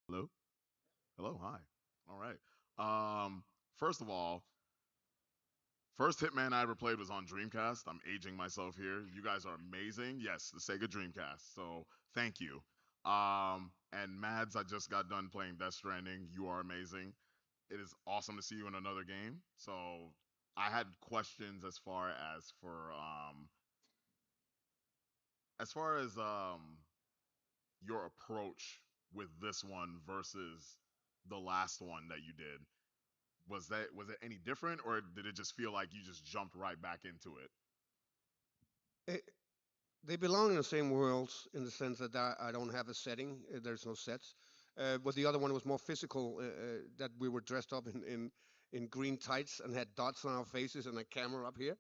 Hello? Hello, hi. All right. First of all, first Hitman I ever played was on Dreamcast. I'm aging myself here. You guys are amazing. Yes, the Sega Dreamcast. So thank you. And Mads, I just got done playing Death Stranding. You are amazing. It is awesome to see you in another game. So I had questions as far as your approach with this one versus the last one that you did. Was it any different, or did it just feel like you just jumped right back into it? They belong in the same worlds in the sense that I don't have a setting. There's no sets. But the other one was more physical. That we were dressed up in green tights and had dots on our faces and a camera up here.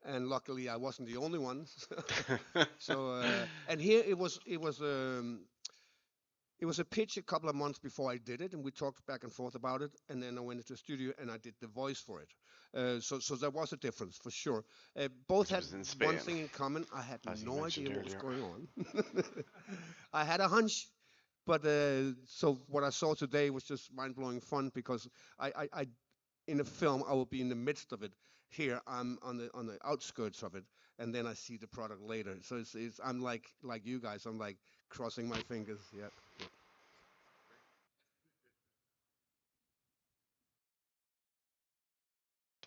And luckily, I wasn't the only one. So and here it was a pitch a couple of months before I did it, and we talked back and forth about it. And then I went into the studio and I did the voice for it. So there was a difference for sure. Both had one thing in common. I had no idea what was going on. I had a hunch, but so what I saw today was just mind-blowing fun because I in a film I will be in the midst of it. Here I'm on the outskirts of it, and then I see the product later. So I'm like you guys. I'm like crossing my fingers. Yeah.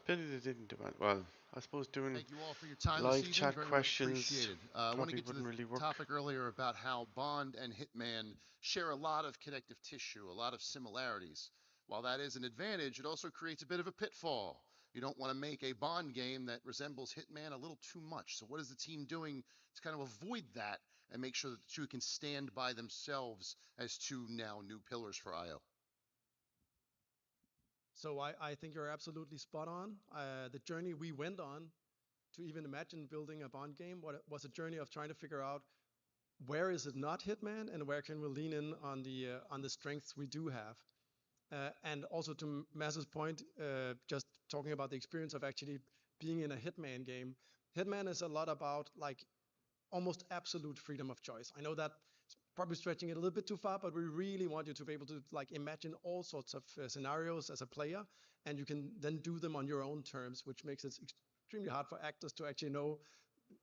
Pity they didn't do it. Well, I suppose doing Thank you all for your time live this evening. chat Very much questions appreciated. I want to probably get to wouldn't the really work. topic earlier about how Bond and Hitman share a lot of connective tissue, a lot of similarities. While that is an advantage, it also creates a bit of a pitfall. You don't want to make a Bond game that resembles Hitman a little too much. So what is the team doing to kind of avoid that and make sure that the two can stand by themselves as two now new pillars for IO? So I think you're absolutely spot on. The journey we went on to even imagine building a Bond game was a journey of trying to figure out where is it not Hitman and where can we lean in on the strengths we do have. And also to Mass's point, just talking about the experience of actually being in a Hitman game. Hitman is a lot about like almost absolute freedom of choice. I know that probably stretching it a little bit too far, but we really want you to be able to like imagine all sorts of scenarios as a player, and you can then do them on your own terms, which makes it extremely hard for actors to actually know,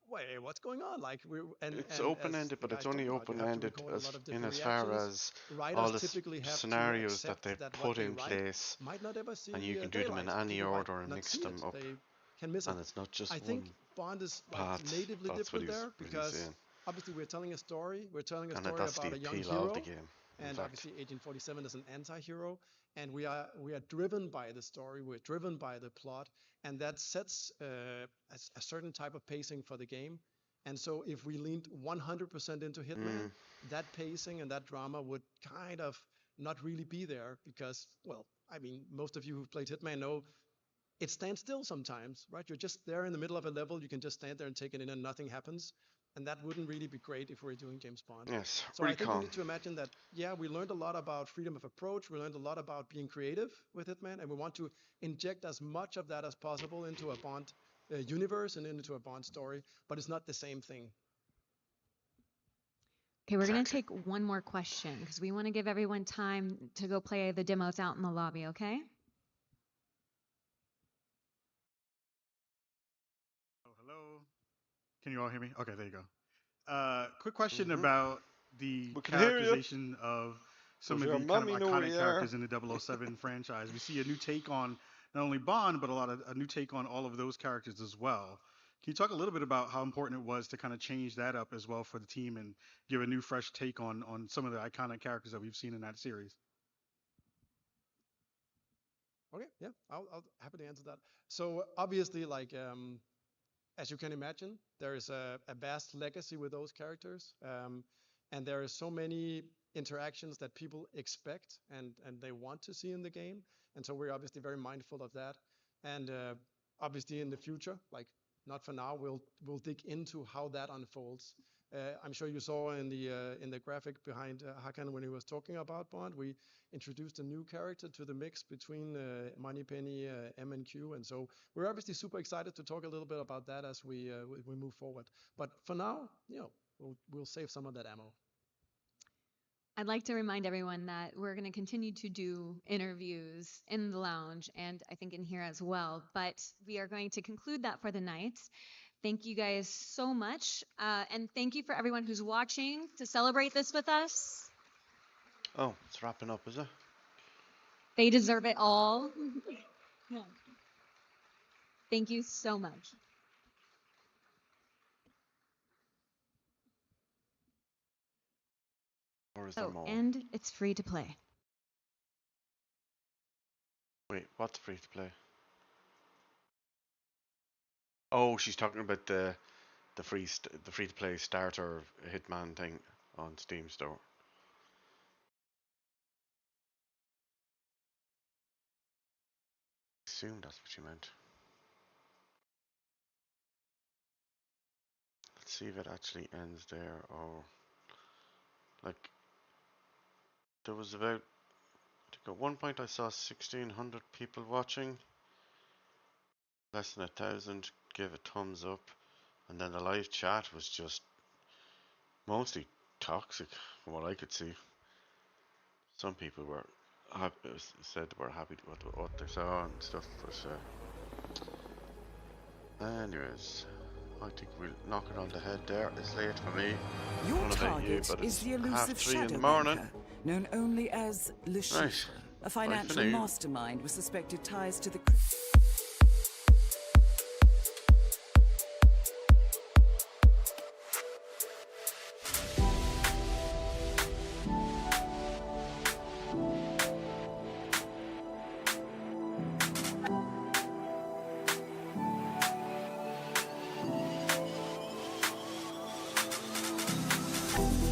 wait, what's going on? Like it's and open-ended, but it's only open-ended as far as all the scenarios that they've put in place, might not ever see and you can do them in any order and mix them up. They can miss and it. it's not just I one think Bond is like path. natively That's what different he's there really because saying. obviously we're telling a story. We're telling a And story that's about the a young appeal hero, of the game, in and fact. obviously Agent 47 is an anti-hero, and we are driven by the story. We're driven by the plot, and that sets a certain type of pacing for the game. And so if we leaned 100% into Hitman, that pacing and that drama would kind of not really be there because, well, I mean, most of you who've played Hitman know it stands still sometimes, right? You're just there in the middle of a level. You can just stand there and take it in and nothing happens. And that wouldn't really be great if we were doing James Bond. Yes, So I think we recon. need to imagine that, yeah, we learned a lot about freedom of approach. We learned a lot about being creative with Hitman. And we want to inject as much of that as possible into a Bond universe and into a Bond story. But it's not the same thing. Okay, we're going to take one more question because we want to give everyone time to go play the demos out in the lobby, okay? Hello. Can you all hear me? Okay, there you go. Quick question about the We can hear you. characterization of some Does of your the kind of mummy know iconic we characters are? in the 007 franchise. We see a new take on not only Bond, but a new take on all of those characters as well. Can you talk a little bit about how important it was to kind of change that up as well for the team and give a new, fresh take on some of the iconic characters that we've seen in that series? Okay, yeah, I'll happy to answer that. So obviously, like as you can imagine, there is a vast legacy with those characters, and there are so many interactions that people expect and they want to see in the game, and so we're obviously very mindful of that. And obviously, in the future, like not for now, we'll dig into how that unfolds. I'm sure you saw in the graphic behind Hakan when he was talking about Bond, we introduced a new character to the mix between Moneypenny, M and Q, and so we're obviously super excited to talk a little bit about that as we move forward. But for now, you know, we'll save some of that ammo. I'd like to remind everyone that we're going to continue to do interviews in the lounge and I think in here as well, but we are going to conclude that for the night. Thank you guys so much, and thank you for everyone who's watching to celebrate this with us. Oh, it's wrapping up, is it? They deserve it all. Thank you so much. Or is there more? And it's free to play. Wait, what's free to play? Oh, she's talking about the free to play starter Hitman thing on Steam Store. I assume that's what she meant. Let's see if it actually ends there, or like there was about, I think at one point I saw 1,600 people watching. Less than 1,000 gave a thumbs up, and then the live chat was just mostly toxic from what I could see. Some people were said they were happy with what they saw and stuff, but anyways, I think we'll knock it on the head there. It's late for me. Your Don't know about you, target but is it's the elusive 3:30 in shadow the morning. banker, known only as LeChiffre, Right. a financial Bye for now. mastermind with suspected ties to the Showcase.